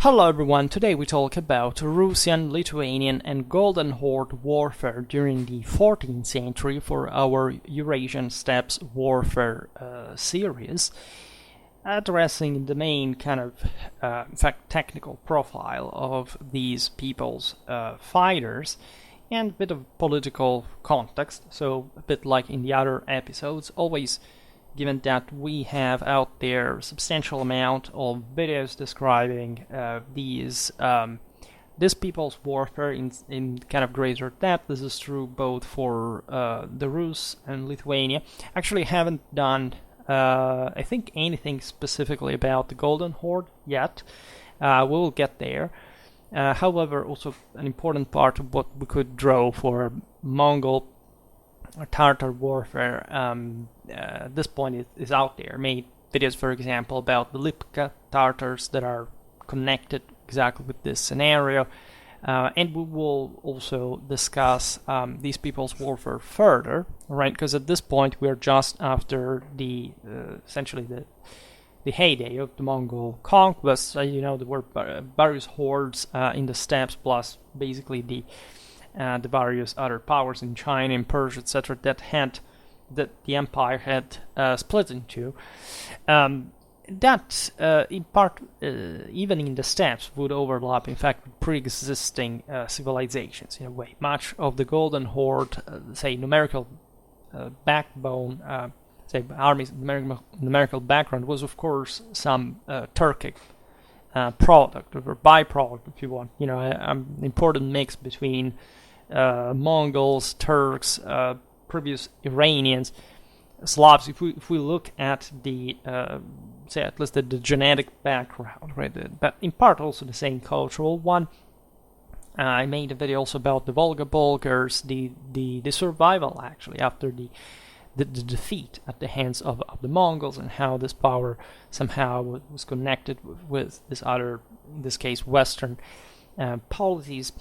Hello everyone, today we talk about Russian, Lithuanian and Golden Horde warfare during the 14th century for our Eurasian Steppes warfare series, addressing the main kind of, in fact, technical profile of these people's fighters and a bit of political context, so a bit like in the other episodes, always given that we have out there a substantial amount of videos describing this people's warfare in kind of greater depth. This is true both for the Rus and Lithuania. Actually haven't done, I think, anything specifically about the Golden Horde yet. We'll get there. However, also an important part of what we could draw for Mongol or Tartar warfare at this point is out there. Made videos, for example, about the Lipka Tartars that are connected exactly with this scenario, and we will also discuss these people's warfare further, right? Because at this point we are just after the essentially the heyday of the Mongol conquest. There were various hordes in the steppes, plus basically the various other powers in China and Persia, etc., that the empire had split into. That, in part, even in the steppes, would overlap, in fact, with pre-existing civilizations in a way. Much of the Golden Horde, numerical backbone, army's numerical background was, of course, some Turkic product or byproduct, if you want. An important mix between Mongols, Turks, previous Iranians, Slavs. If we look at the at least the genetic background, right? But in part also the same cultural one. I made a video also about the Volga Bulgars, the survival actually after the defeat at the hands of the Mongols, and how this power somehow was connected with this other, in this case, Western policies.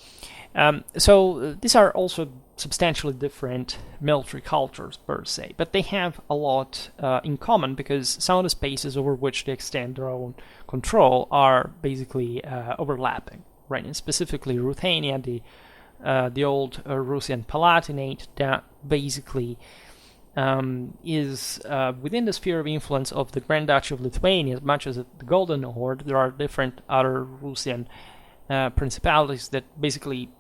So these are also substantially different military cultures per se, but they have a lot in common, because some of the spaces over which they extend their own control are basically overlapping, right? And specifically Ruthenia, the old Russian Palatinate, that basically is within the sphere of influence of the Grand Duchy of Lithuania. As much as the Golden Horde, there are different other Russian principalities that basically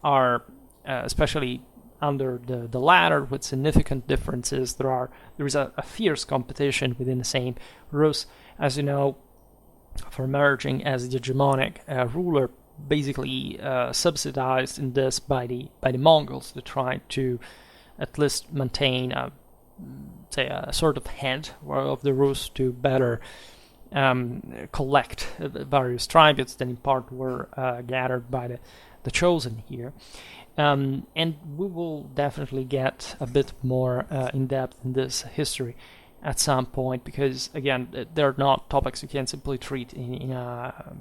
are, especially under the latter, with significant differences. There is a fierce competition within the same Rus, as you know, for emerging as the hegemonic ruler, basically subsidized in this by the Mongols, to try to at least maintain a sort of head of the Rus to better collect various tributes that in part were gathered by the chosen here. And we will definitely get a bit more in depth in this history at some point, because again, they're not topics you can simply treat in a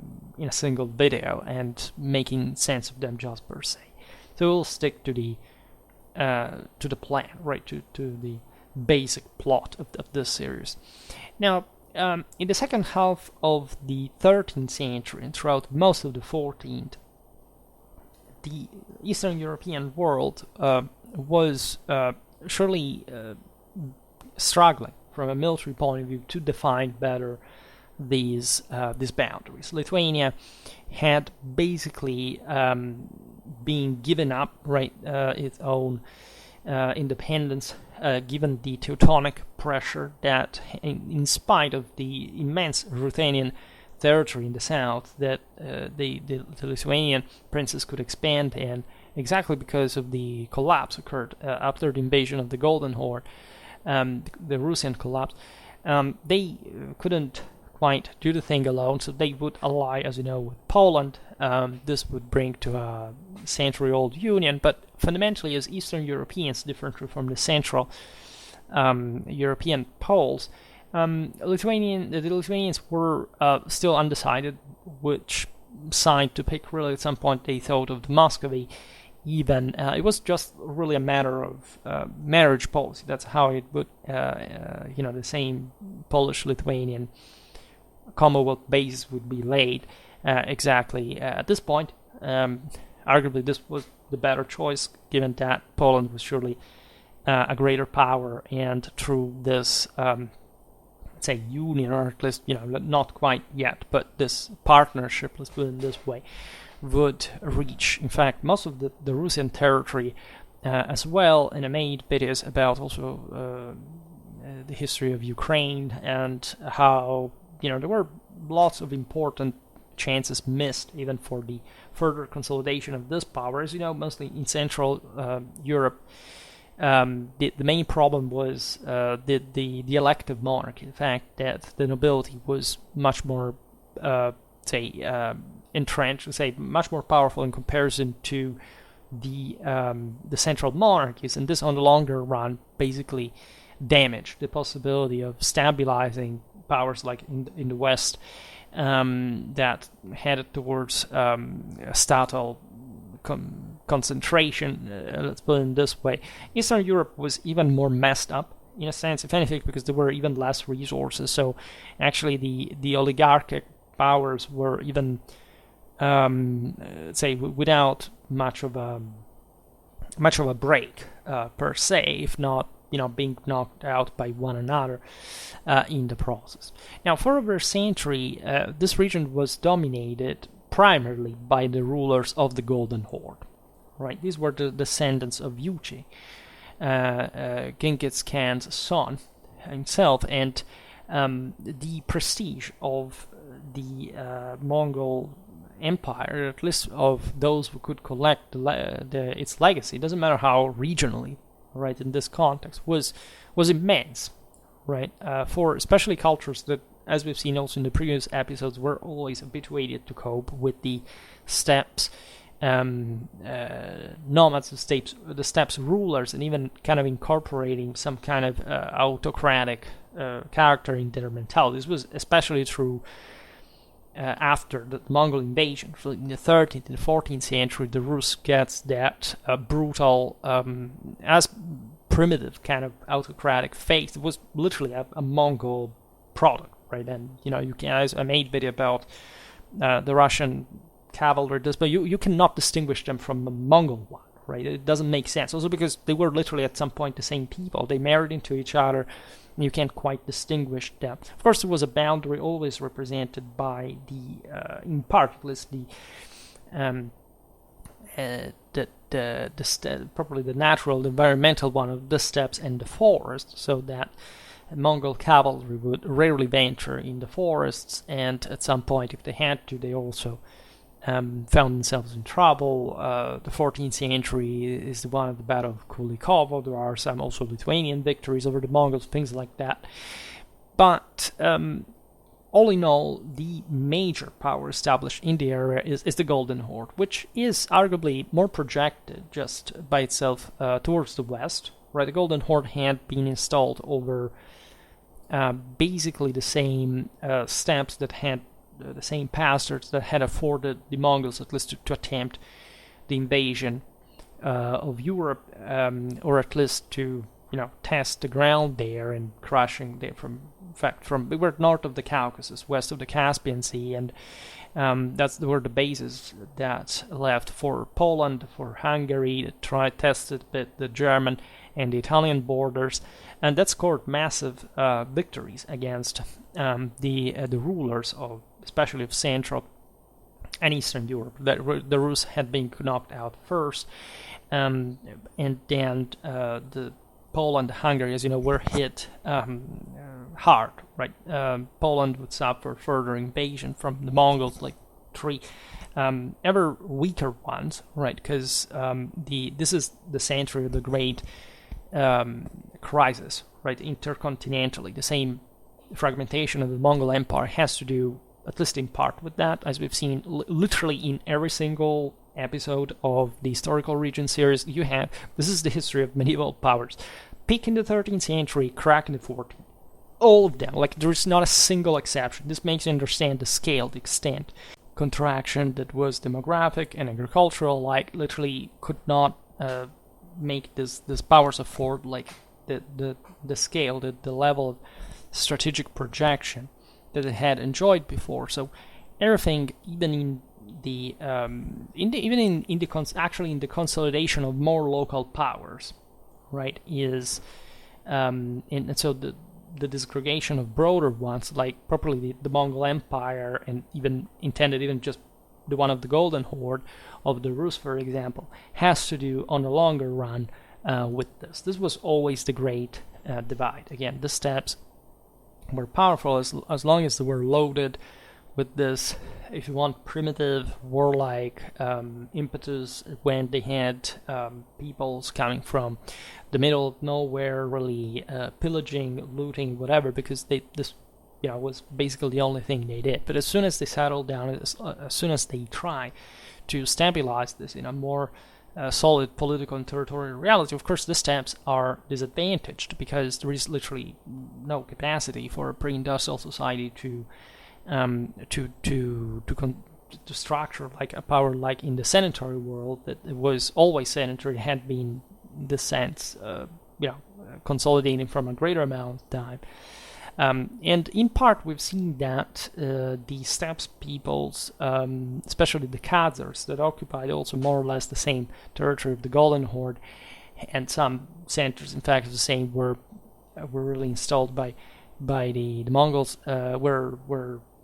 single video and making sense of them just per se. So we'll stick to the plan, right, to the basic plot of this series. Now, in the second half of the 13th century and throughout most of the 14th, the Eastern European world was surely struggling from a military point of view to define better these boundaries. Lithuania had basically been given up, right, its own independence, given the Teutonic pressure that, in spite of the immense Ruthenian territory in the south, that the Lithuanian princes could expand in, exactly because of the collapse occurred after the invasion of the Golden Horde, the Russian collapse. They couldn't quite do the thing alone, so they would ally, as you know, with Poland. This would bring to a century-old union, but fundamentally, as Eastern Europeans, differently from the Central European Poles, the Lithuanians were still undecided which side to pick. Really, at some point they thought of Muscovy. Even it was just really a matter of marriage policy. That's how it would, the same Polish-Lithuanian Commonwealth base would be laid. exactly at this point. Arguably, this was the better choice, given that Poland was surely a greater power, and through this, say, union, or at least, not quite yet, but this partnership, let's put it in this way, would reach, in fact, most of the Russian territory as well. And I made videos about also the history of Ukraine and how, there were lots of important chances missed even for the further consolidation of this power. As you know, mostly in Central Europe, the main problem was the elective monarchy, the fact that the nobility was much more, entrenched, much more powerful in comparison to the central monarchies, and this on the longer run basically damaged the possibility of stabilizing powers like in the West that headed towards a statal concentration, let's put it in this way. Eastern Europe was even more messed up, in a sense, if anything, because there were even less resources. So actually the oligarchic powers were even, without much of a break per se, if not, being knocked out by one another in the process. Now, for over a century, this region was dominated primarily by the rulers of the Golden Horde. Right, these were the descendants of Yuchi, Genghis Khan's son himself, and the prestige of the Mongol Empire, at least of those who could collect its legacy, doesn't matter how regionally, right, in this context, was immense, right, for especially cultures that, as we've seen also in the previous episodes, were always habituated to cope with the steppes, nomads, the steppes rulers, and even kind of incorporating some kind of autocratic character in their mentality. This was especially true after the Mongol invasion. In the 13th and 14th century, the Rus gets that brutal, as primitive kind of autocratic face. It was literally a Mongol product, right? And you can. I made video about the Russian cavalry, but you cannot distinguish them from the Mongol one, right? It doesn't make sense. Also because they were literally at some point the same people. They married into each other, and you can't quite distinguish them. Of course, there was a boundary always represented by in part at least probably the natural, environmental one of the steppes and the forest, so that Mongol cavalry would rarely venture in the forests, and at some point, if they had to, they also found themselves in trouble. The 14th century is the one of the Battle of Kulikovo. There are some also Lithuanian victories over the Mongols, things like that. But all in all, the major power established in the area is the Golden Horde, which is arguably more projected just by itself towards the west. Right, the Golden Horde had been installed over basically the same steppes that had the same pastures that had afforded the Mongols at least to attempt the invasion of Europe, or at least to test the ground there and crushing them we were north of the Caucasus, west of the Caspian Sea, and were the bases that left for Poland, for Hungary, that tested the German and the Italian borders, and that scored massive victories against the rulers of, especially of Central and Eastern Europe. The Rus had been knocked out first, and then the Poland, Hungary, as you know, were hit hard. Right, Poland would suffer further invasion from the Mongols, like three ever weaker ones. Right, because this is the century of the great crisis. Right, intercontinentally, the same fragmentation of the Mongol Empire has to do, at least in part, with that, as we've seen literally in every single episode of the historical region series. This is the history of medieval powers. Peak in the 13th century, crack in the 14th. All of them, like there is not a single exception. This makes you understand the scale, the extent. Contraction that was demographic and agricultural, like literally could not make this powers afford like the scale, the level of strategic projection that it had enjoyed before. So everything, even in the consolidation of more local powers, right, is and so the disaggregation of broader ones, like properly the Mongol Empire, and even just the one of the Golden Horde of the Rus, for example, has to do on the longer run with this. This was always the great divide. Again, the steppes were powerful as long as they were loaded with this, if you want, primitive, warlike impetus, when they had peoples coming from the middle of nowhere, really pillaging, looting, whatever, because this was basically the only thing they did. But as soon as they settled down, as soon as they try to stabilize this in a more solid political and territorial reality, of course the steppes are disadvantaged, because there is literally no capacity for a pre-industrial society to structure like a power like in the sedentary world, that it was always sedentary, had been in this sense consolidating from a greater amount of time. And in part we've seen that the steppes peoples, especially the Khazars, that occupied also more or less the same territory of the Golden Horde, and some centers in fact of the same were really installed by the Mongols, where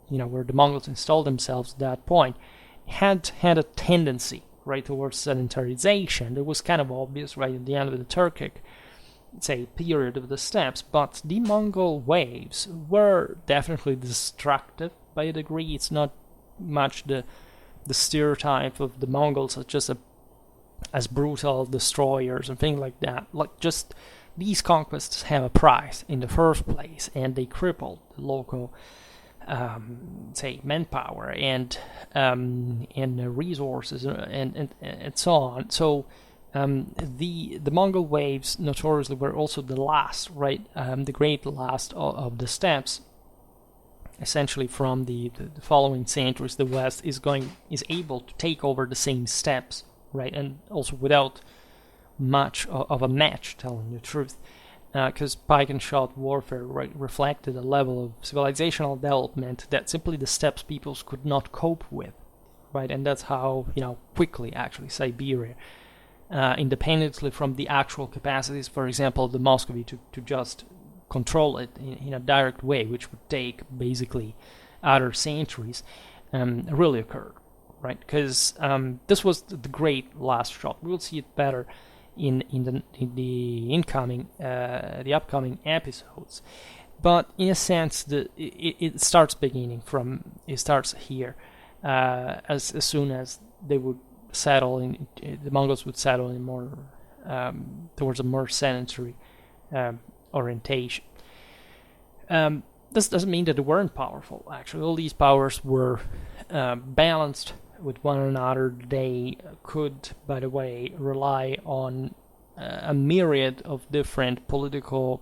the Mongols installed themselves at that point, had a tendency right towards sedentarization. That was kind of obvious right at the end of the Turkic, say, period of the steppes, but the Mongol waves were definitely destructive by a degree. It's not much the stereotype of the Mongols as brutal destroyers and things like that. Like, just these conquests have a price in the first place, and they crippled the local say manpower and resources and so on. So the Mongol waves notoriously were also the last, right? The great last of the steppes. Essentially, from the following centuries, the West is able to take over the same steppes, right? And also without much of a match, telling the truth. Because pike and shot warfare reflected a level of civilizational development that simply the steppes peoples could not cope with, right? And that's how quickly actually Siberia, independently from the actual capacities, for example, of the Muscovy to just control it in a direct way, which would take basically other centuries, really occurred, right? Because this was the great last shot. We'll see it better in the upcoming episodes, but in a sense, it starts here, as soon as they would settle the Mongols would settle in more towards a more sedentary orientation. This doesn't mean that they weren't powerful. Actually, all these powers were balanced with one another. They could, by the way, rely on a myriad of different political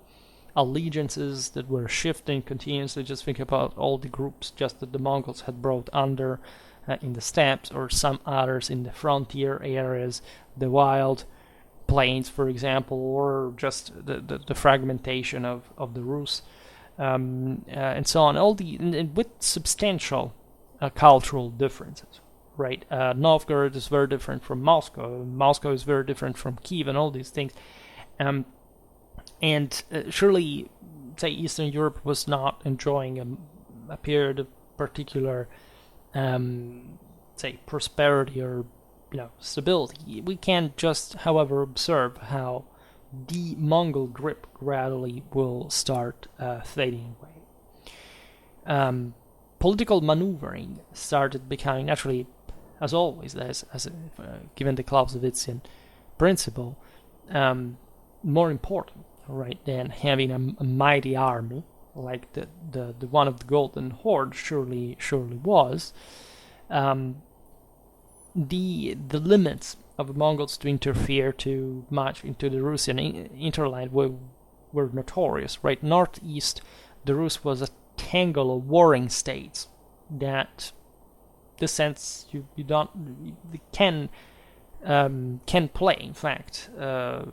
allegiances that were shifting continuously. Just think about all the groups just that the Mongols had brought under in the steppes, or some others in the frontier areas, the wild plains, for example, or just the fragmentation of the Rus, and so on. And with substantial cultural differences. Right, Novgorod is very different from Moscow. Moscow is very different from Kiev, and all these things. And surely, say, Eastern Europe was not enjoying a period of particular, say, prosperity or stability. We can just, however, observe how the Mongol grip gradually will start fading away. Political maneuvering started becoming naturally, as always, given the Clausewitzian principle, more important, right, than having a mighty army like the one of the Golden Horde surely was. The limits of the Mongols to interfere too much into the Russian interland were notorious, right? Northeast, the Rus was a tangle of warring states that, the sense can play, in fact,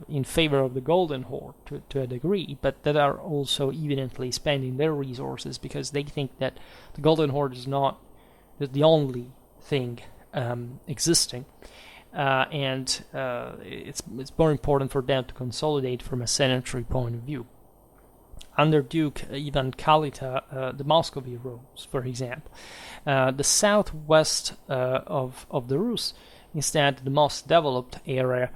in favor of the Golden Horde to a degree, but that are also evidently spending their resources because they think that the Golden Horde is not the only thing existing, and it's more important for them to consolidate from a sanitary point of view. Under Duke Ivan Kalita, the Muscovy rose, for example. The southwest of the Rus, instead, the most developed area,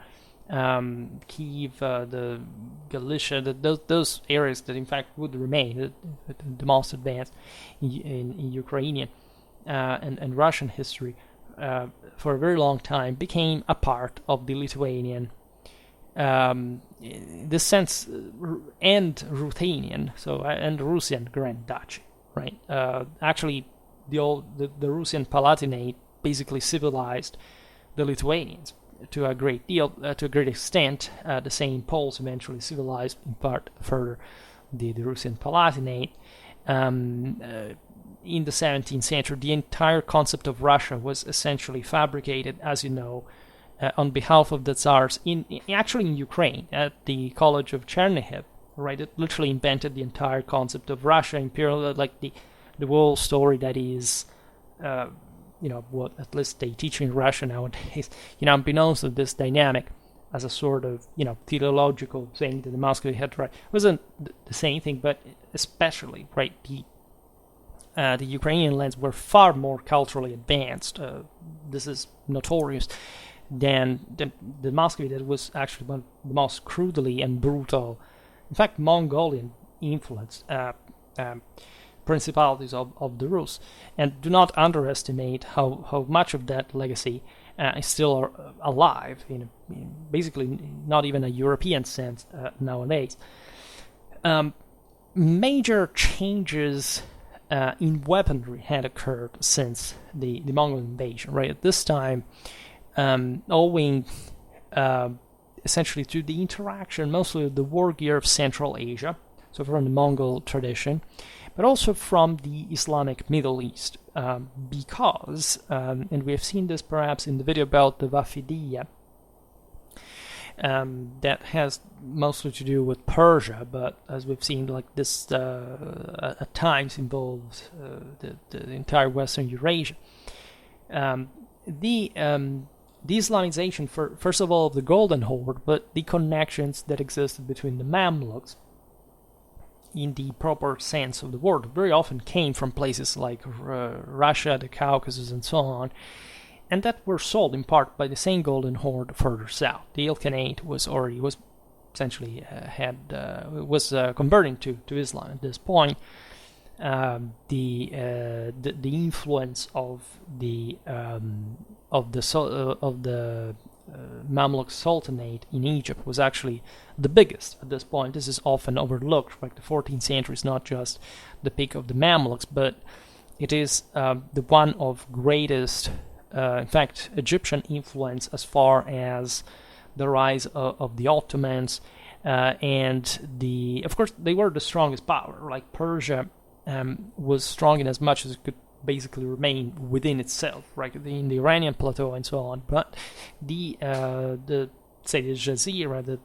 Kiev, the Galicia, those areas that in fact would remain the most advanced in Ukrainian and Russian history for a very long time, became a part of the Lithuanian, in this sense, and Ruthenian, and Russian Grand Duchy, right? Actually, the Russian Palatinate basically civilized the Lithuanians to a great extent. The same Poles eventually civilized, in part, further the Russian Palatinate. In the 17th century, the entire concept of Russia was essentially fabricated, as you know, on behalf of the Tsars, actually in Ukraine, at the College of Chernihiv, right? It literally invented the entire concept of Russia, imperial, like the whole story that is, what at least they teach in Russia nowadays, unbeknownst to this dynamic, as a sort of, theological thing that the Muscovy had to write. It wasn't the same thing, but especially, right, the Ukrainian lands were far more culturally advanced. This is notorious than the Muscovy, that was actually one of the most crudely and brutal, in fact, Mongolian influenced principalities of the Rus. And do not underestimate how much of that legacy is still alive, in basically not even a European sense nowadays. Major changes in weaponry had occurred since the Mongol invasion, right? At this time, owing essentially to the interaction mostly of the war gear of Central Asia, so from the Mongol tradition, but also from the Islamic Middle East, because, and we have seen this perhaps in the video about the Wafidiyya, that has mostly to do with Persia, but as we've seen, like this at times involves the entire Western Eurasia. The Islamization, first of all, of the Golden Horde, but the connections that existed between the Mamluks, in the proper sense of the word, very often came from places like Russia, the Caucasus, and so on, and that were sold in part by the same Golden Horde further south. The Ilkhanate was essentially converting to Islam at this point. The influence of the Mamluk Sultanate in Egypt was actually the biggest at this point. This is often overlooked. Like the 14th century is not just the peak of the Mamluks, but it is the one of greatest, in fact, Egyptian influence as far as the rise of the Ottomans, and of course, they were the strongest power. Like Persia was strong in as much as it could basically remain within itself, right, in the Iranian plateau and so on. But the Jazeera,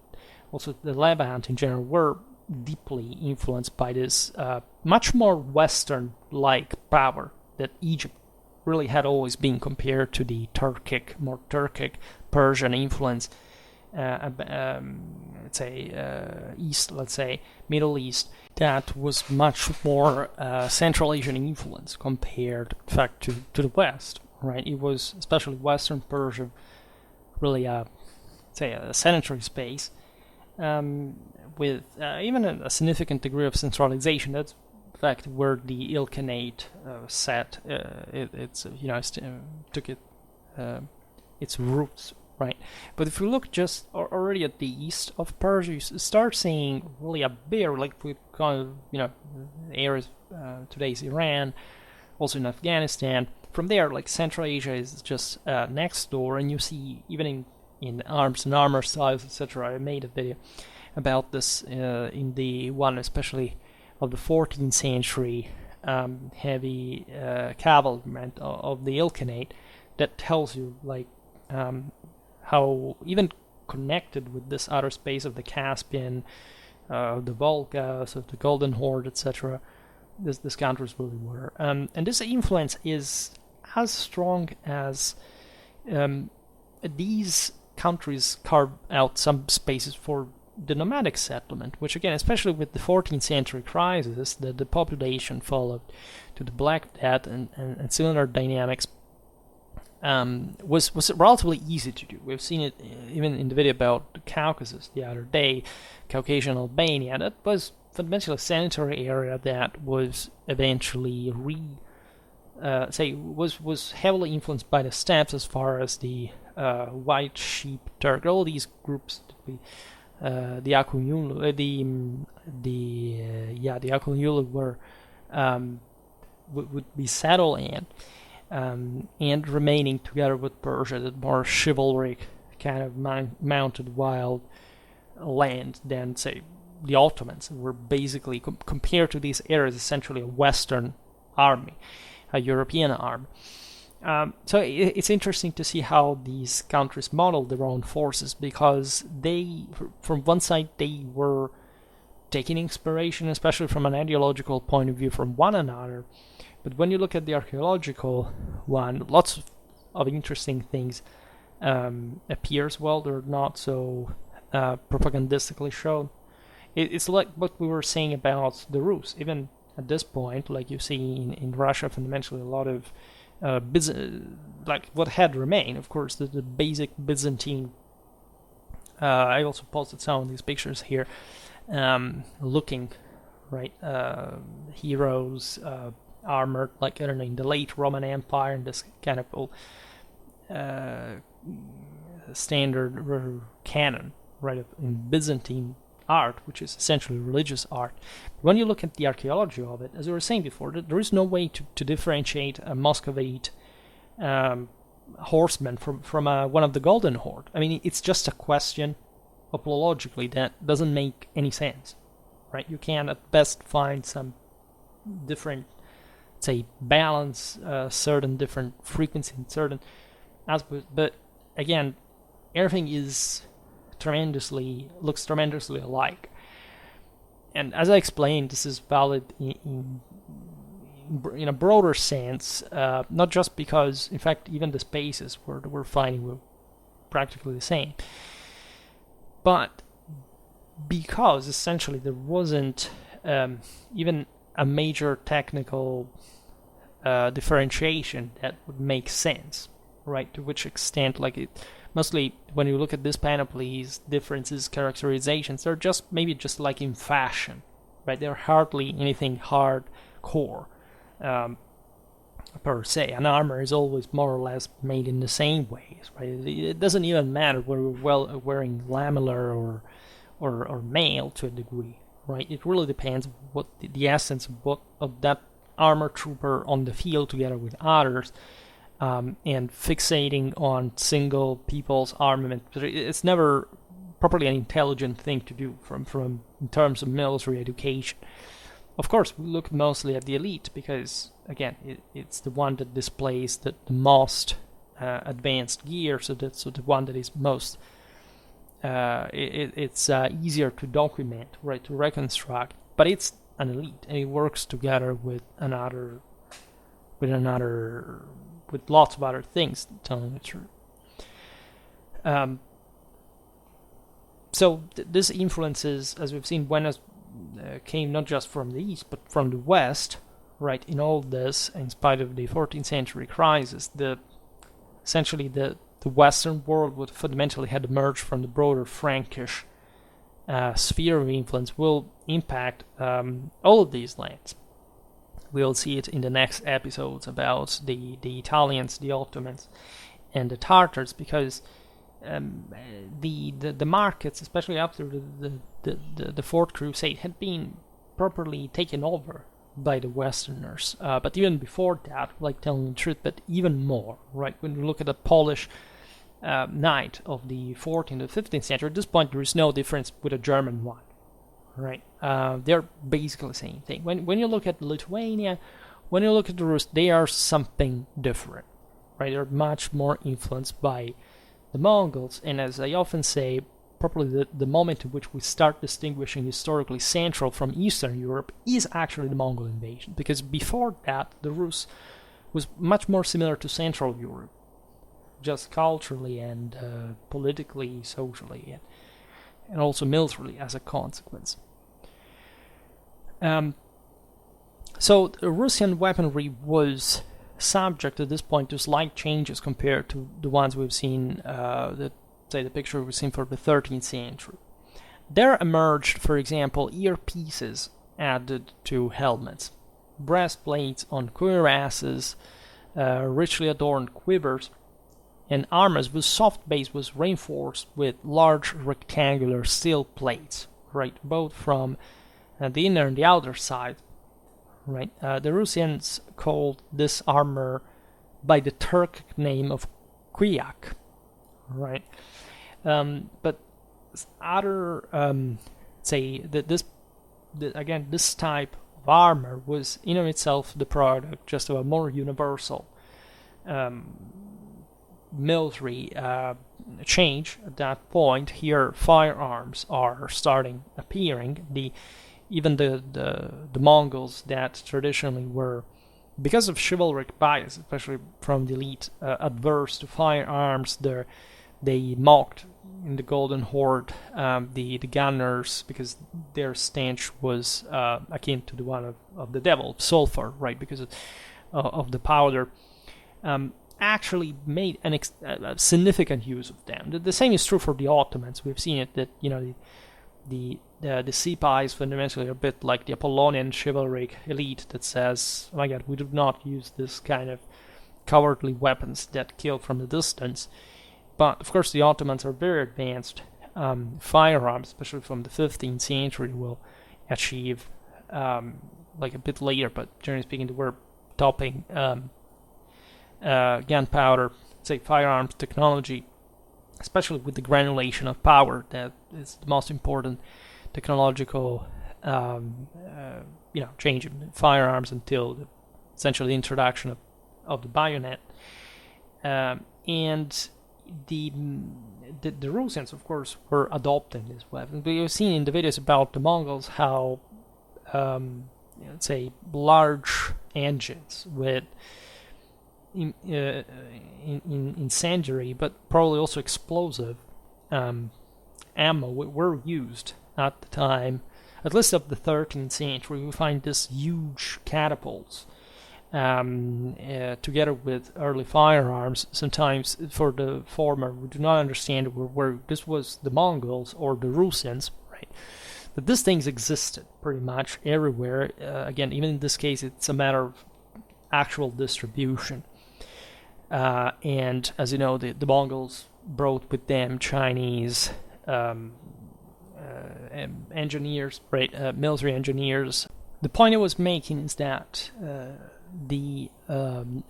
also the Levant in general, were deeply influenced by this much more Western-like power that Egypt really had always been compared to the more Turkic Persian influence, Middle East, that was much more Central Asian influence compared, in fact, to the West, right? It was, especially Western Persia, really a sanitary space, with even a significant degree of centralization. That's, in fact, where the Ilkhanate took its roots, right? But if you look just already at the east of Persia, you start seeing really a bigger, like we call, areas, today's Iran, also in Afghanistan. From there, like Central Asia is just next door, and you see even in arms and armor styles, etc. I made a video about this in the one, especially of the 14th century heavy cavalry of the Ilkhanate, that tells you like how even connected with this outer space of the Caspian, the Volgas, of the Golden Horde, etc. These countries really were, and this influence is as strong as these countries carved out some spaces for the nomadic settlement, which again, especially with the 14th century crisis, the population followed to the Black Death and similar dynamics, was relatively easy to do. We've seen it even in the video about the Caucasus the other day, Caucasian Albania. That was fundamentally a sanitary area that was eventually was heavily influenced by the steppes as far as the white sheep Turk, all these groups, the Akunyulu, the Akunyulu were would be settled in, and remaining together with Persia, the more chivalric kind of mounted wild land than say the Ottomans, were basically compared to these areas essentially a Western army, a European army. So it's interesting to see how these countries modeled their own forces, because they, from one side, they were taking inspiration, especially from an ideological point of view, from one another. But when you look at the archaeological one, lots of interesting things appear as well. They're not so propagandistically shown. It's like what we were saying about the Rus. Even at this point, like you see in Russia, fundamentally a lot of like what had remained, of course, the basic Byzantine. I also posted some of these pictures here, looking right heroes, armored, like I don't know, in the late Roman Empire, and this kind of standard canon, right, in Byzantine art, which is essentially religious art. When you look at the archaeology of it, as we were saying before, there is no way to differentiate a Muscovite horseman from one of the Golden Horde. I mean, it's just a question, apologically, that doesn't make any sense, right? You can at best find some different, say, balance, certain different frequency in certain aspects, but again, everything looks tremendously alike. And as I explained, this is valid in a broader sense, not just because, in fact, even the spaces where we're finding were practically the same, but because essentially there wasn't even a major technical differentiation that would make sense, right? To which extent, like it, mostly when you look at these panoplies, differences, characterizations, they're just maybe just like in fashion, right? They're hardly anything hardcore per se. An armor is always more or less made in the same ways, right? It doesn't even matter whether we're wearing lamellar or mail to a degree, right? It really depends what the essence of that armor trooper on the field together with others. And fixating on single people's armament, it's never properly an intelligent thing to do from in terms of military education. Of course, we look mostly at the elite because, again, it's the one that displays the most advanced gear, so that's the one that is most it's easier to document, right, to reconstruct. But it's an elite, and it works together with lots of other things, telling the truth. So this influences, as we've seen, came not just from the east, but from the west, right? In all this, in spite of the 14th century crisis, essentially the Western world would fundamentally had emerged from the broader Frankish sphere of influence will impact all of these lands. We'll see it in the next episodes about the Italians, the Ottomans, and the Tartars, because the markets, especially after the Fourth Crusade, had been properly taken over by the Westerners. But even before that, like telling the truth, but even more, right? When you look at the Polish knight of the 14th or 15th century, at this point there is no difference with a German one. Right, they're basically the same thing. When you look at Lithuania, when you look at the Rus, they are something different, right? They're much more influenced by the Mongols, and as I often say, probably the moment in which we start distinguishing historically Central from Eastern Europe is actually the Mongol invasion, because before that, the Rus was much more similar to Central Europe, just culturally and politically, socially, and also militarily as a consequence. So the Russian weaponry was subject at this point to slight changes compared to the ones we've seen, the picture we've seen for the 13th century. There emerged, for example, earpieces added to helmets, breastplates on cuirasses, richly adorned quivers, and armor whose soft base was reinforced with large rectangular steel plates, right, both from the inner and the outer side. Right, the Russians called this armor by the Turkic name of kuyak, right? But other, this type of armor was in itself the product just of a more universal military change at that point. Here, firearms are starting appearing. Even the Mongols that traditionally were, because of chivalric bias, especially from the elite, adverse to firearms, they mocked in the Golden Horde the gunners because their stench was akin to the one of the devil, sulfur, right, because of the powder. Actually made a significant use of them. The same is true for the Ottomans. We've seen it that the Sipais fundamentally are a bit like the Apollonian chivalric elite that says, oh my god, we do not use this kind of cowardly weapons that kill from a distance. But of course the Ottomans are very advanced. Firearms, especially from the 15th century, will achieve, like a bit later, but generally speaking, they were topping gunpowder, say firearms technology, especially with the granulation of powder. That is the most important technological change in firearms until essentially the introduction of the bayonet. And the Russians, of course, were adopting this weapon. We've seen in the videos about the Mongols how, large engines with incendiary, but probably also explosive ammo were used at the time, at least of the 13th century. We find this huge catapults together with early firearms. Sometimes for the former, we do not understand where this was the Mongols or the Russians, right? But these things existed pretty much everywhere. Again, even in this case, it's a matter of actual distribution. And as you know, the Mongols brought with them Chinese engineers, right? Military engineers. The point I was making is that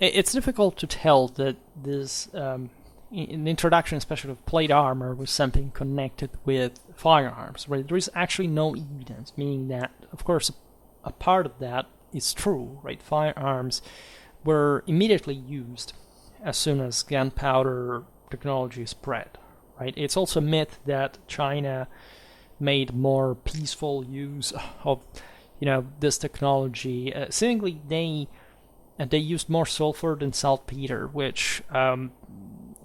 it's difficult to tell that this in the introduction, especially of plate armor, was something connected with firearms. Right? There is actually no evidence, meaning that, of course, a part of that is true. Right? Firearms were immediately used as soon as gunpowder technology spread. Right? It's also a myth that China made more peaceful use of this technology. Seemingly, they used more sulfur than saltpeter, which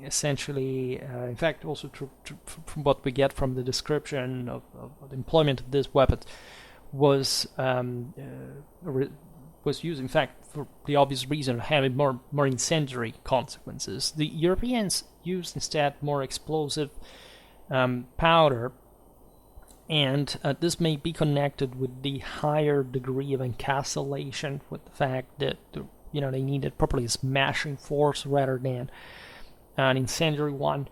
essentially, in fact, also from what we get from the description of the employment of this weapon, was used, in fact, for the obvious reason of having more incendiary consequences. The Europeans used instead more explosive powder, and this may be connected with the higher degree of encapsulation, with the fact that they needed probably a smashing force rather than an incendiary one.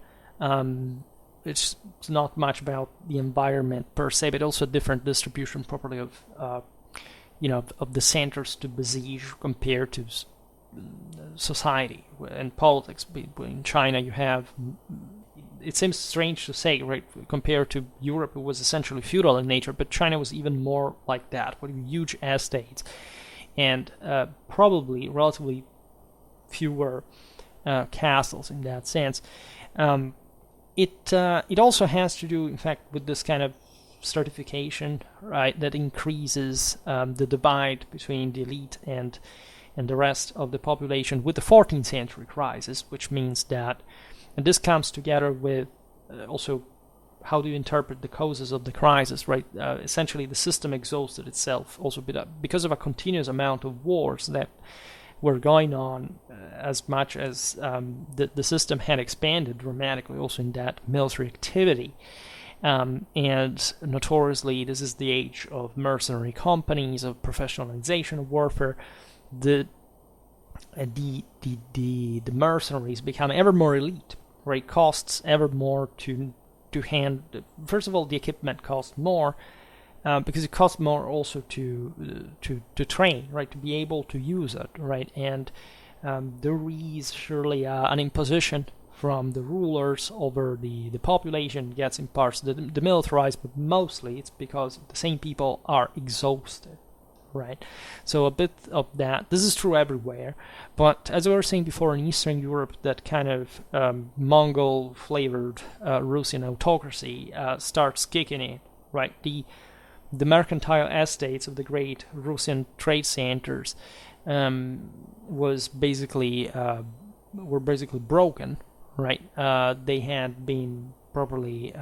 It's not much about the environment per se, but also a different distribution properly of the centers to besiege compared to society and politics. In China, you have, it seems strange to say, right, compared to Europe, it was essentially feudal in nature, but China was even more like that, with huge estates and probably relatively fewer castles in that sense. It also has to do, in fact, with this kind of stratification, right, that increases the divide between the elite and and the rest of the population with the 14th century crisis, which means that, and this comes together with also how do you interpret the causes of the crisis, right? Essentially, the system exhausted itself also because of a continuous amount of wars that were going on, as much as the system had expanded dramatically also in that military activity. And notoriously, this is the age of mercenary companies, of professionalization of warfare. The mercenaries become ever more elite, right? Costs ever more to hand. First of all, the equipment costs more because it costs more also to train, right? To be able to use it, right? And there is surely an imposition from the rulers over the population, gets in parts demilitarized, but mostly it's because the same people are exhausted, right? So a bit of that. This is true everywhere, but as I was saying before, in Eastern Europe, that kind of Mongol-flavored Russian autocracy starts kicking in, right? The mercantile estates of the great Russian trade centers were basically broken, right? They had been properly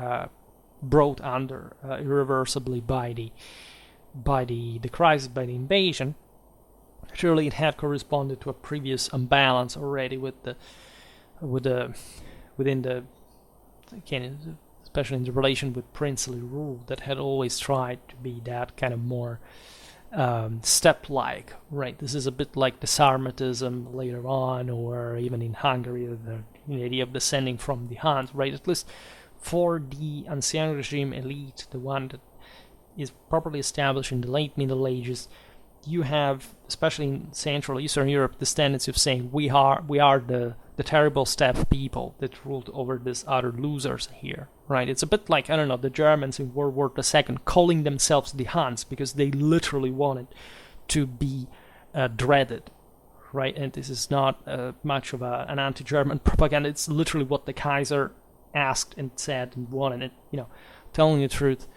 brought under irreversibly by the crisis, by the invasion. Surely it had corresponded to a previous imbalance already within the especially in the relation with princely rule that had always tried to be that kind of more step-like, right? This is a bit like the Sarmatism later on, or even in Hungary, the idea of descending from the Huns, right? At least for the Ancien Regime elite, the one that is properly established in the late Middle Ages, you have, especially in Central Eastern Europe, this tendency of saying we are the terrible steppe people that ruled over these other losers here, right? It's a bit like, I don't know, the Germans in World War II calling themselves the Huns because they literally wanted to be dreaded, right? And this is not much of an anti-German propaganda. It's literally what the Kaiser asked and said and wanted. And, telling the truth,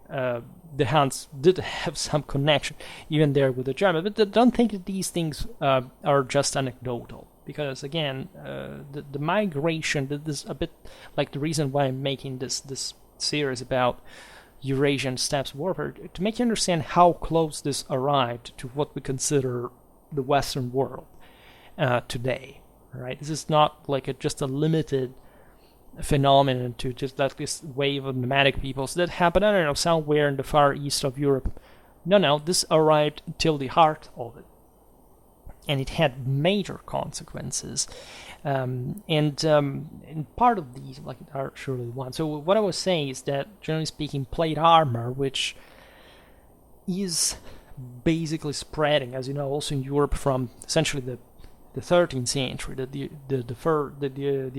the Huns did have some connection even there with the German, but don't think that these things are just anecdotal, because again, the migration, this is a bit like the reason why I'm making this series about Eurasian steppes warfare, to make you understand how close this arrived to what we consider the Western world today, right? This is not like just a limited phenomenon to just like this wave of nomadic peoples that happened, I don't know, somewhere in the far east of Europe. No, this arrived till the heart of it, and it had major consequences, and part of these are surely one. So what I was saying is that, generally speaking, plate armor, which is basically spreading, as you know, also in Europe from essentially the 13th century, the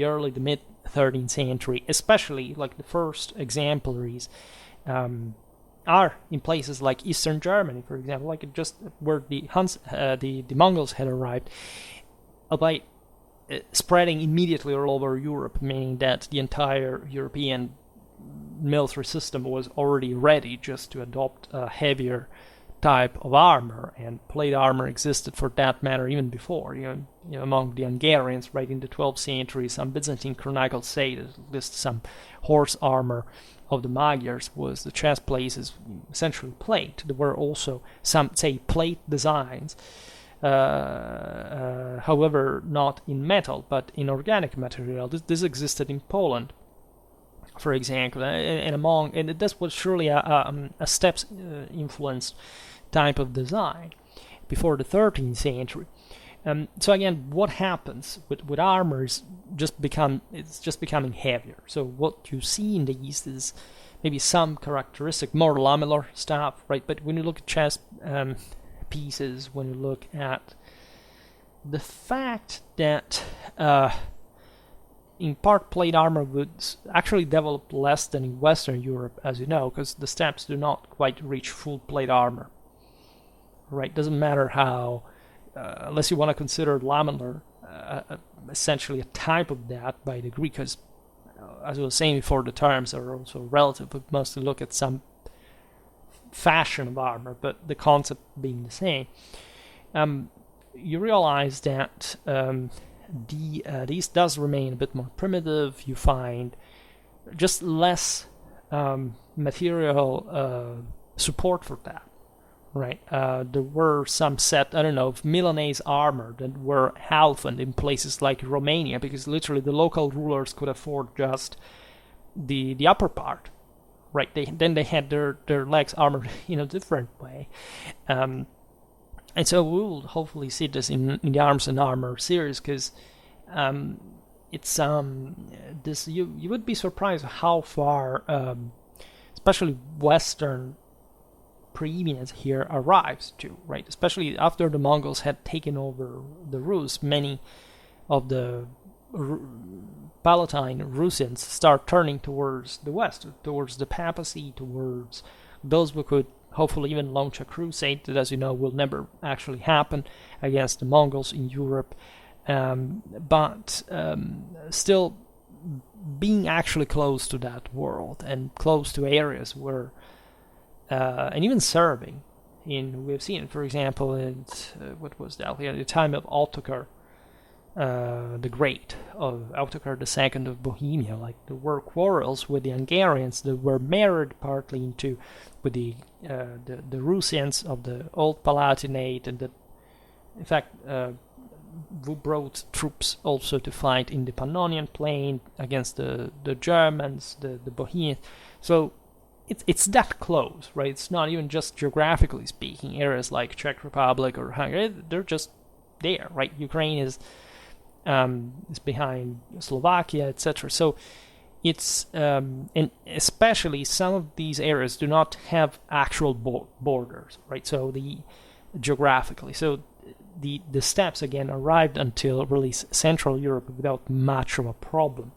early to mid 13th century, especially like the first exemplaries are in places like Eastern Germany, for example, like just where the Mongols had arrived, by spreading immediately all over Europe, meaning that the entire European military system was already ready just to adopt a heavier type of armor, and plate armor existed for that matter even before. Among the Hungarians, right in the 12th century, some Byzantine chronicles say that at least some horse armor of the Magyars was the chest plates, essentially plate. There were also some, say, plate designs, however, not in metal, but in organic material. This existed in Poland, for example, and this was surely a steppes influenced type of design before the 13th century. So again, what happens with armor is it's just becoming heavier. So what you see in the East is maybe some characteristic, more lamellar stuff, right? But when you look at chest pieces, when you look at the fact that in part plate armor would actually develop less than in Western Europe, as you know, because the steppes do not quite reach full plate armor, right? Doesn't matter how, unless you want to consider lamellar essentially a type of that by degree, because as I was saying before, the terms are also relative, but mostly look at some fashion of armor, but the concept being the same. you realize that the East does remain a bit more primitive. You find just less material support for that, right? There were some set, I don't know, of Milanese armor that were halvened in places like Romania, because literally the local rulers could afford just the upper part, right? Then they had their legs armored in a different way. And so we'll hopefully see this in the Arms and Armor series, because it's this you would be surprised how far especially Western preeminence here arrives to, right? Especially after the Mongols had taken over the Rus, many of the Palatine Russians start turning towards the west, towards the papacy, towards those who could hopefully even launch a crusade that, as you know, will never actually happen against the Mongols in Europe. But still being actually close to that world and close to areas where, and even serving we've seen, for example, in what was that here, at the time of Ottokar the Great, of Ottokar II of Bohemia. Like, there were quarrels with the Hungarians that were mirrored partly into with the Russians of the Old Palatinate, and that, in fact, who brought troops also to fight in the Pannonian Plain against the Germans, the Bohemians. So it's that close, right? It's not even just geographically speaking. Areas like Czech Republic or Hungary, they're just there, right? Ukraine is behind Slovakia, etc. So it's and especially some of these areas do not have actual borders, right? So geographically, so the steppes again arrived until really Central Europe without much of a problem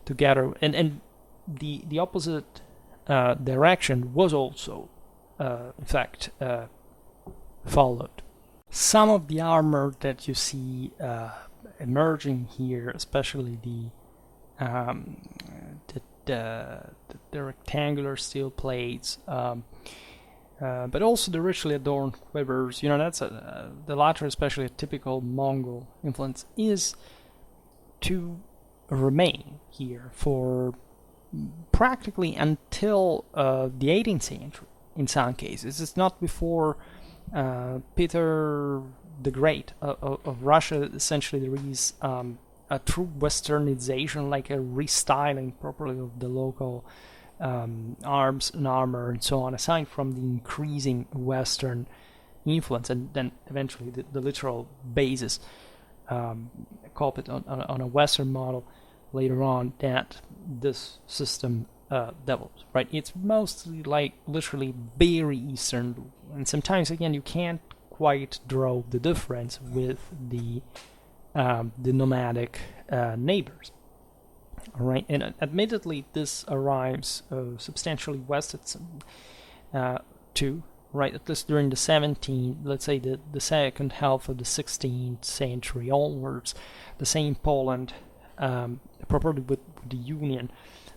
together, and the opposite direction was also in fact followed. Some of the armor that you see emerging here, especially the rectangular steel plates, but also the richly adorned quivers. That's the latter, especially a typical Mongol influence, is to remain here for practically until the 18th century. In some cases, it's not before Peter the Great of Russia. Essentially, there is a true westernization, like a restyling properly of the local arms and armor and so on, aside from the increasing Western influence, and then eventually the literal basis, call it on a Western model later on, that this system develops, right? It's mostly like literally very Eastern, and sometimes again you can't quite draw the difference with the nomadic neighbors. All right, and admittedly, this arrives substantially west too, right? At least during the 17th, let's say the second half of the 16th century onwards, the same Poland, properly with the Union,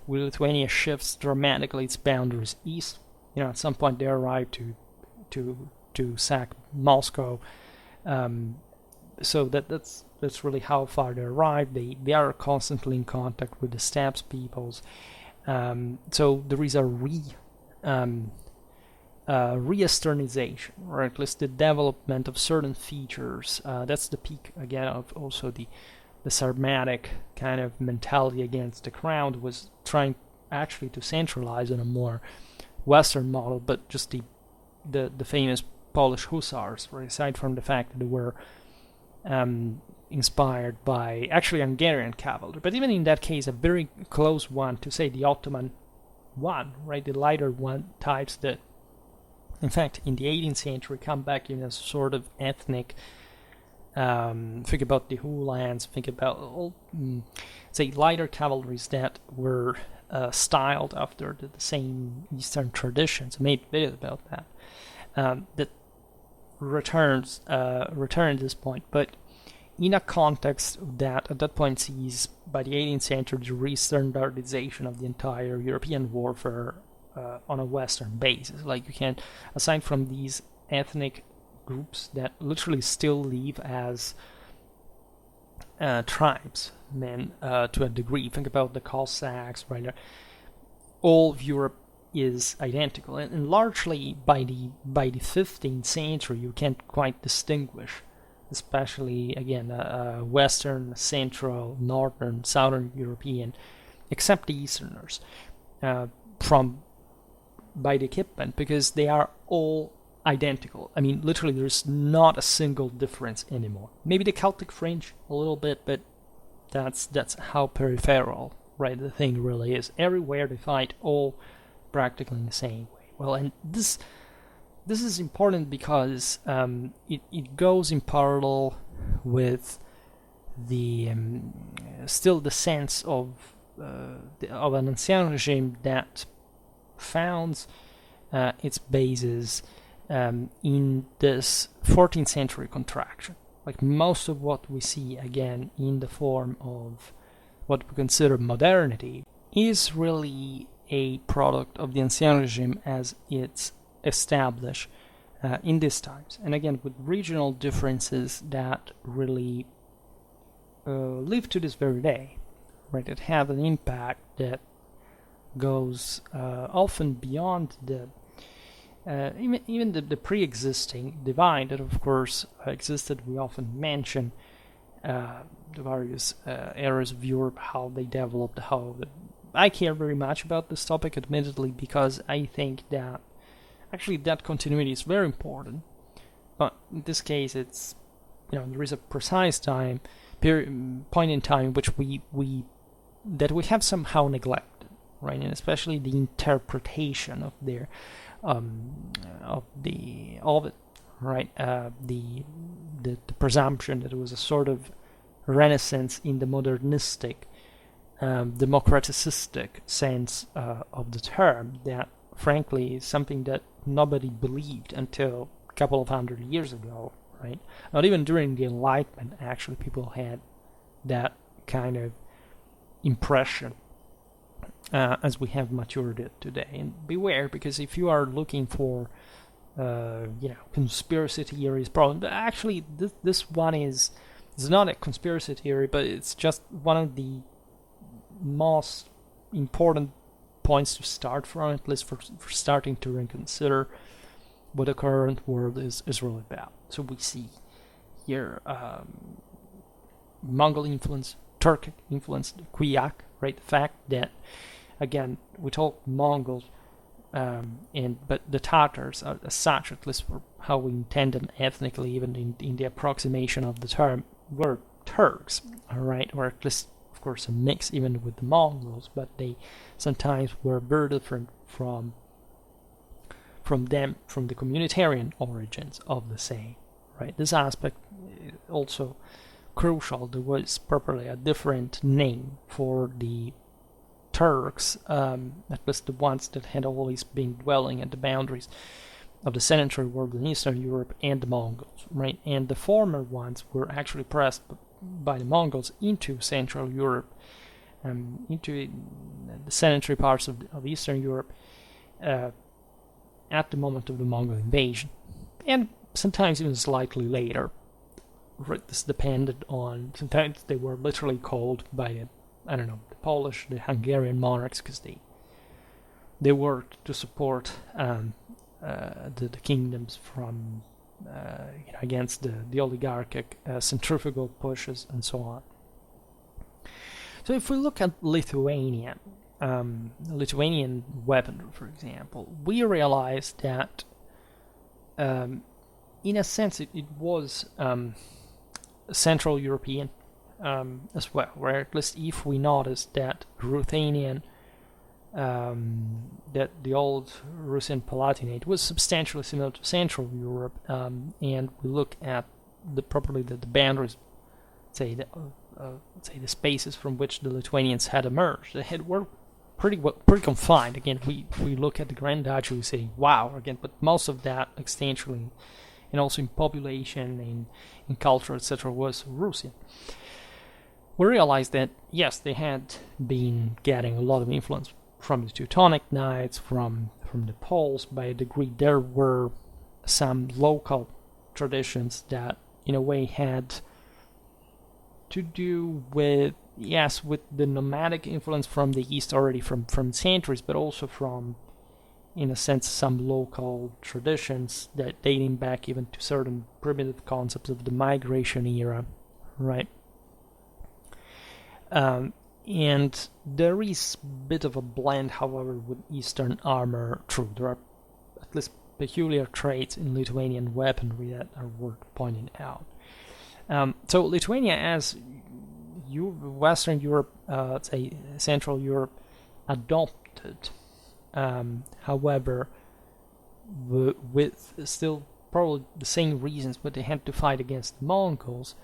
with Lithuania shifts dramatically its boundaries east. At some point they arrive to sack Moscow. So that's really how far they arrive. They are constantly in contact with the steppes peoples. So there is a re-Easternization, or at least the development of certain features. That's the peak again of also the Sarmatic kind of mentality against the crown, was trying actually to centralize on a more Western model, but just the famous Polish hussars, right? Aside from the fact that they were inspired by actually Hungarian cavalry, but even in that case, a very close one to say the Ottoman one, right? The lighter one types that, in fact, in the 18th century, come back in a sort of ethnic. Think about the Hulans, think about all, say, lighter cavalries that were styled after the same Eastern traditions. I made videos about that. That returns at this point, but in a context that at that point sees by the 18th century the re-standardization of the entire European warfare on a Western basis. Like, you can, aside from these ethnic groups that literally still live as tribes, to a degree. Think about the Cossacks, right? All of Europe is identical, and largely by the 15th century you can't quite distinguish, especially again Western, Central, Northern, Southern European, except the Easterners, from by the equipment, because they are all identical. I mean, literally, there's not a single difference anymore. Maybe the Celtic fringe a little bit, but that's how peripheral, right, the thing really is. Everywhere they fight all practically in the same way. Well, and this is important because it goes in parallel with the still the sense of an ancien regime that founds its basis in this 14th century contraction. Like most of what we see again in the form of what we consider modernity is really a product of the ancien regime as it's established in these times, and again with regional differences that really live to this very day, right? That have an impact that goes often beyond the even the pre-existing divide that of course existed. We often mention the various eras of Europe, how they developed, how I care very much about this topic, admittedly, because I think that actually that continuity is very important. But in this case, it's there is a precise point in time in which we have somehow neglected, right? And especially the interpretation of their of it, right? The presumption that it was a sort of renaissance in the modernistic, democraticistic sense of the term, that frankly is something that nobody believed until a couple of hundred years ago, right? Not even during the Enlightenment actually people had that kind of impression as we have matured it today. And beware, because if you are looking for conspiracy theories problem, actually this one is not a conspiracy theory, but it's just one of the most important points to start from, at least for starting to reconsider what the current world is really about. So we see here Mongol influence, Turkic influence, Kuyak, right? The fact that, again, we talk Mongols, but the Tatars, as such, at least for how we intend them ethnically, even in the approximation of the term, were Turks, all right, or at least, of course, a mix even with the Mongols, but they sometimes were very different from the communitarian origins of the same, right? This aspect is also crucial. There was properly a different name for the Turks, at least the ones that had always been dwelling at the boundaries of the sedentary world in Eastern Europe, and the Mongols, right? And the former ones were actually pressed by the Mongols into Central Europe, into the sedentary parts of Eastern Europe at the moment of the Mongol invasion, and sometimes even slightly later. Right, this depended on, sometimes they were literally called by the Polish, the Hungarian monarchs, because they worked to support the kingdoms from against the oligarchic centrifugal pushes and so on. So if we look at Lithuania, Lithuanian weaponry, for example, we realize that in a sense it was Central European as well, where at least if we notice that Ruthenian, that the old Russian Palatinate was substantially similar to Central Europe, and we look at the boundaries, say the spaces from which the Lithuanians had emerged, they were pretty confined. Again, we look at the Grand Duchy, we say wow again, but most of that extensively, and also in population, in culture, etc., was Russian. We realized that yes, they had been getting a lot of influence from the Teutonic Knights, from the Poles. By a degree, there were some local traditions that in a way had to do with, yes, with the nomadic influence from the East already from centuries, but also from, in a sense, some local traditions that dating back even to certain primitive concepts of the migration era, right? And there is a bit of a blend, however, with Eastern armor. True, there are at least peculiar traits in Lithuanian weaponry that are worth pointing out. So Lithuania, as Western Europe, say Central Europe, adopted, however, with still probably the same reasons, but they had to fight against the Mongols,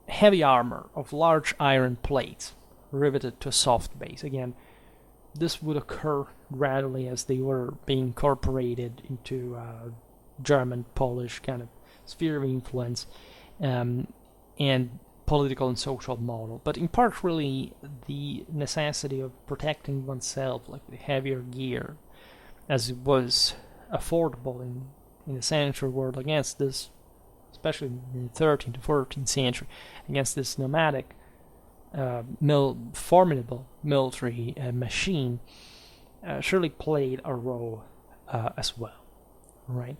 heavy armor of large iron plates riveted to a soft base. Again, this would occur gradually as they were being incorporated into German, Polish kind of sphere of influence, and political and social model. But in part, really, the necessity of protecting oneself, like the heavier gear, as it was affordable in the central world against this, especially in the 13th to 14th century, against this nomadic, formidable military machine, surely played a role as well, right?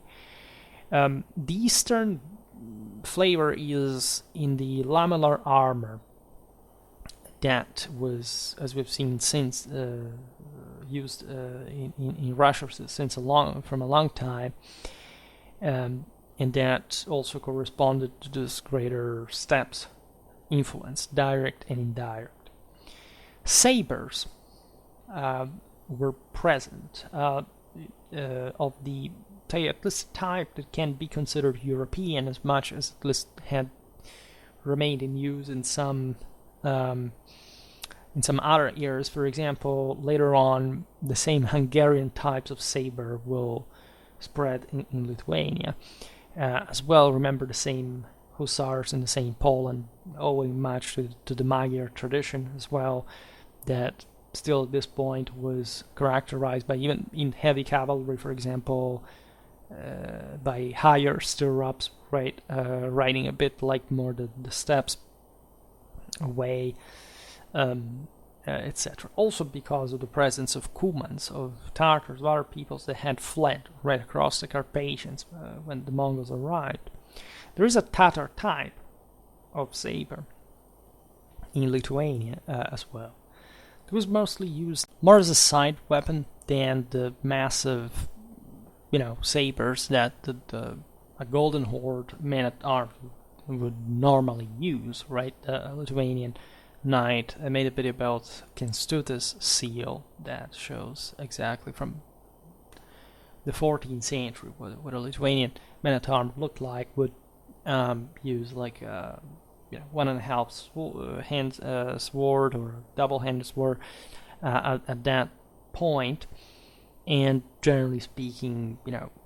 The Eastern flavor is in the lamellar armor that was, as we've seen since, used in Russia since from a long time, and that also corresponded to this greater steppes influence, direct and indirect. Sabers were present of the, say, at least type that can be considered European, as much as at least had remained in use in some other eras. For example, later on, the same Hungarian types of saber will spread in Lithuania as well. Remember, the same hussars in the same Poland, owing much to the Magyar tradition as well, that still at this point was characterized by, even in heavy cavalry, for example, by higher stirrups, right, riding a bit like more the steppes way, etc. Also because of the presence of Cumans, of Tartars, of other peoples that had fled right across the Carpathians when the Mongols arrived. There is a Tatar type of saber in Lithuania as well. It was mostly used more as a side weapon than the massive, sabers that a Golden Horde man-at-arms would normally use, right? A Lithuanian knight. I made a video about Kęstutis seal that shows exactly from the 14th century what a Lithuanian man-at-arms looked like. Would use like a 1.5 hand sword or a double-handed sword at that point, and generally speaking,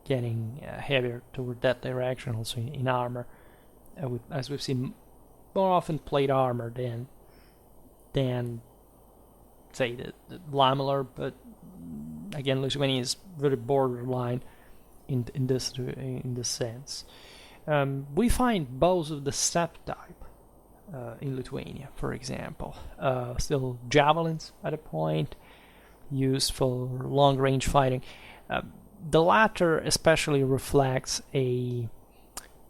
getting heavier toward that direction. Also in armor, as we've seen, more often plate armor than say the lamellar. But again, Lithuania is very borderline in this sense. We find bows of the steppe type in Lithuania, for example. Still javelins at a point, used for long-range fighting. The latter especially reflects a...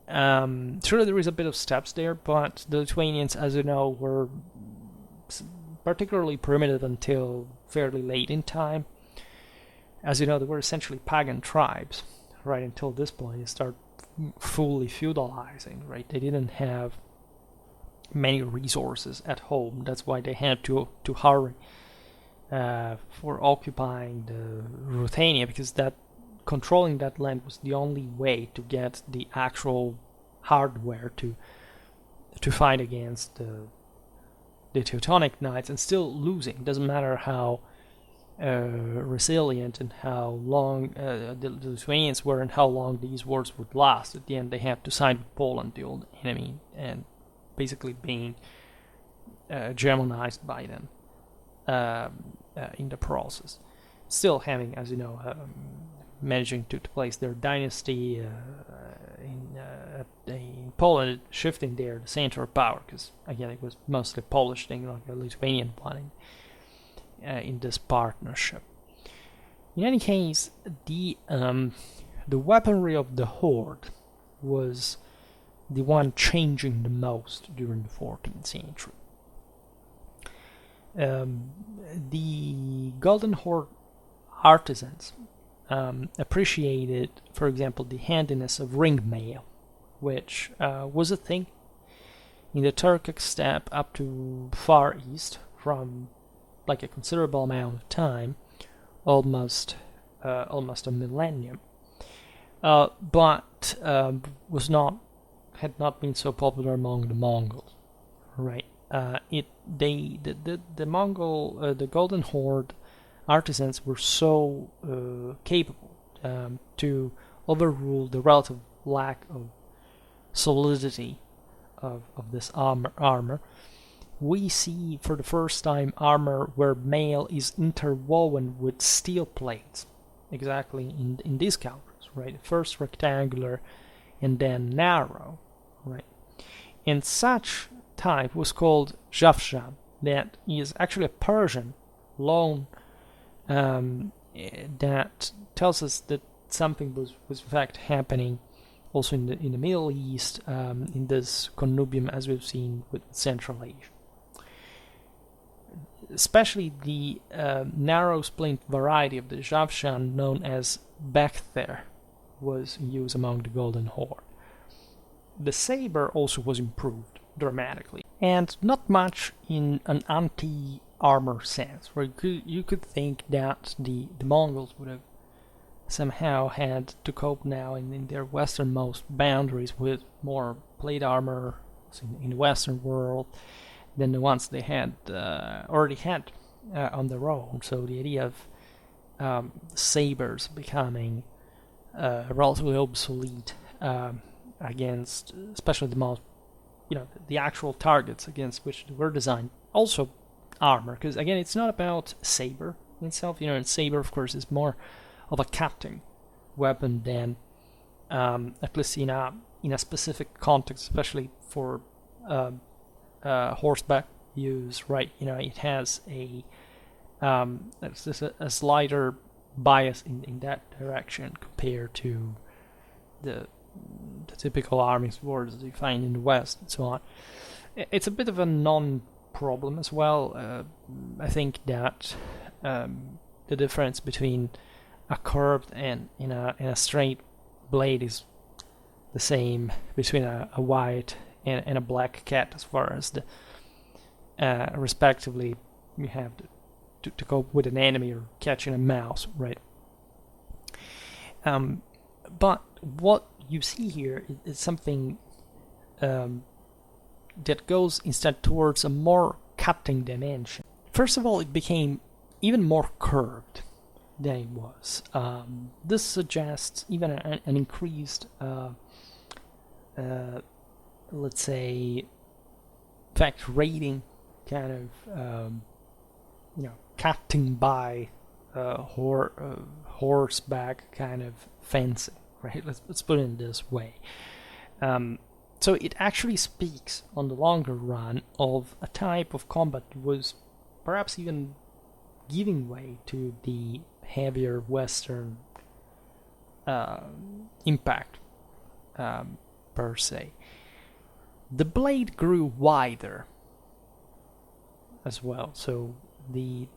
surely there is a bit of steppes there, but the Lithuanians, as you know, were particularly primitive until fairly late in time. As you know, they were essentially pagan tribes, right, until this point. They start fully feudalizing, right? They didn't have many resources at home. That's why they had to hurry for occupying the Ruthenia, because that controlling that land was the only way to get the actual hardware to fight against the Teutonic Knights, and still losing. Doesn't matter how resilient and how long the Lithuanians were and how long these wars would last. At the end, they had to side with Poland, the old enemy, and basically being Germanized by them in the process. Still having, as you know, managing to place their dynasty in Poland, shifting there the center of power, because again it was mostly Polish thing, like a Lithuanian one in this partnership. In any case, the weaponry of the Horde was the one changing the most during the 14th century. The Golden Horde artisans appreciated, for example, the handiness of ring mail, which was a thing in the Turkic steppe up to far east from like a considerable amount of time, almost a millennium, but had not been so popular among the Mongols, right? The Golden Horde artisans were so capable to overrule the relative lack of solidity of this armor. We see for the first time armor where mail is interwoven with steel plates, exactly in these counters, right? First rectangular and then narrow, right? And such type was called Javshan, that is actually a Persian loan that tells us that something was in fact happening also in the Middle East, in this connubium as we've seen with Central Asia. Especially the narrow splint variety of the Javshan known as Bakther was in use among the Golden Horde. The saber also was improved dramatically, and not much in an anti-armor sense, where you could think that the Mongols would have somehow had to cope now in their westernmost boundaries with more plate armor in the Western world than the ones they had already had on their own. So the idea of sabers becoming relatively obsolete against, especially the most, the actual targets against which they were designed. Also armor, because again, it's not about saber in itself. And saber, of course, is more of a cutting weapon than, at least in a specific context, especially for horseback use, right? It has a slighter bias in that direction compared to the typical army swords that you find in the West and so on. It's a bit of a non-problem as well. I think that the difference between a curved and in a straight blade is the same between a white and a black cat, as far as the respectively you have to cope with an enemy or catching a mouse, right? But what you see here is something that goes instead towards a more cutting dimension. First of all, it became even more curved than it was. This suggests even an increased, let's say, fact rating kind of, cutting by horseback kind of fencing, right? Let's put it this way. So it actually speaks on the longer run of a type of combat that was perhaps even giving way to the heavier Western impact per se. The blade grew wider as well, so the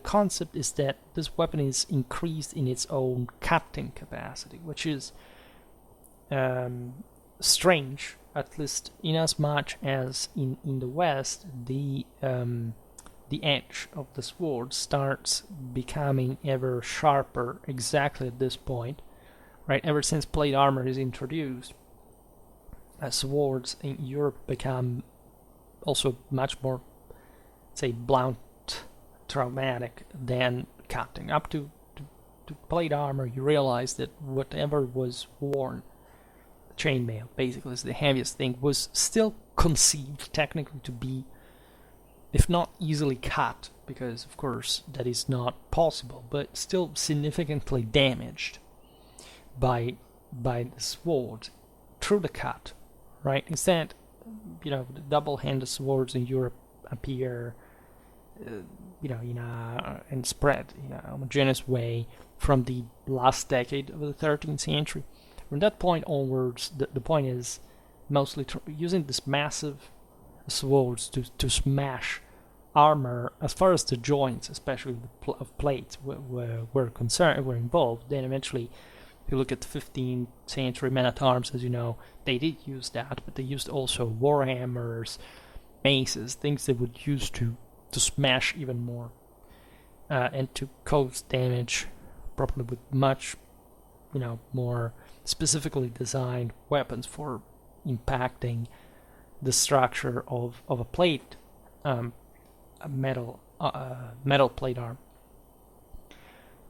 concept is that this weapon is increased in its own cutting capacity, which is strange, at least in as much as in the West the edge of the sword starts becoming ever sharper exactly at this point, right? Ever since plate armor is introduced, swords in Europe become also much more, say, blunt, traumatic than cutting. Up to plate armor, you realize that whatever was worn, chainmail basically is the heaviest thing, was still conceived technically to be if not easily cut, because of course that is not possible, but still significantly damaged by the sword through the cut, right? Instead, the double-handed swords in Europe appear, and spread in a homogeneous way from the last decade of the 13th century. From that point onwards, the point is mostly using these massive swords to smash armor as far as the joints, especially of plates, were involved. Then eventually, if you look at the 15th century men-at-arms, as you know, they did use that, but they used also warhammers, maces, things they would use to smash even more and to cause damage, probably with much, more specifically designed weapons for impacting the structure of a plate, a metal plate arm.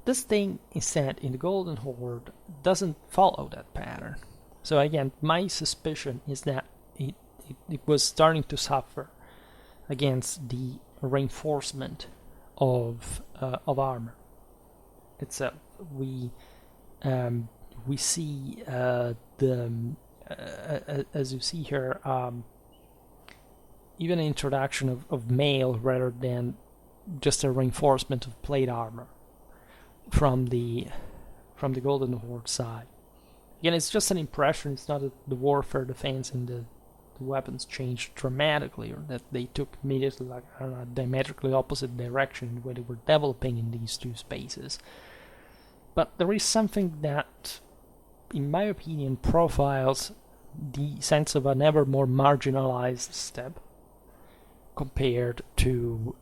This thing instead in the Golden Horde doesn't follow that pattern. So again, my suspicion is that it was starting to suffer against the reinforcement of armor itself. We see as you see here, even an introduction of mail rather than just a reinforcement of plate armor from the Golden Horde side. Again, it's just an impression. It's not that the warfare defense and the weapons changed dramatically, or that they took immediately a diametrically opposite direction when they were developing in these two spaces. But there is something that, in my opinion, profiles the sense of an ever more marginalized steppe compared to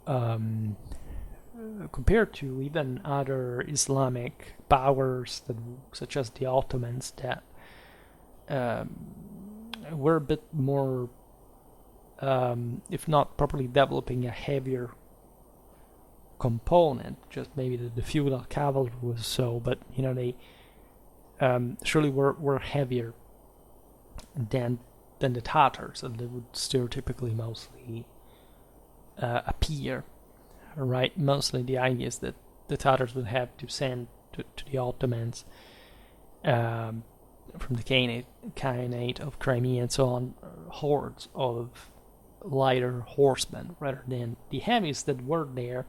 even other Islamic powers such as the Ottomans that were a bit more, if not properly developing a heavier component. Just maybe the feudal cavalry was so, but they surely were heavier than the Tatars, and they would stereotypically mostly appear. Right, mostly the idea is that the Tatars would have to send to the Ottomans from the Khanate of Crimea and so on, hordes of lighter horsemen rather than the heavies that were there,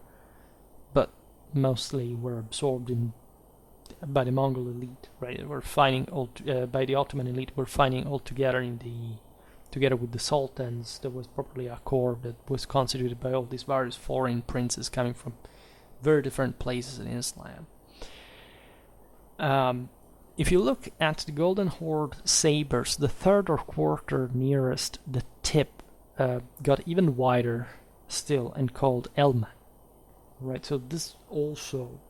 but mostly were absorbed by the Mongol elite. Right, they were fighting by the Ottoman elite. Were fighting all together together with the sultans. There was probably a corps that was constituted by all these various foreign princes coming from very different places in Islam. If you look at the Golden Horde sabers, the third or quarter nearest the tip got even wider still and called Elma. Right, so this also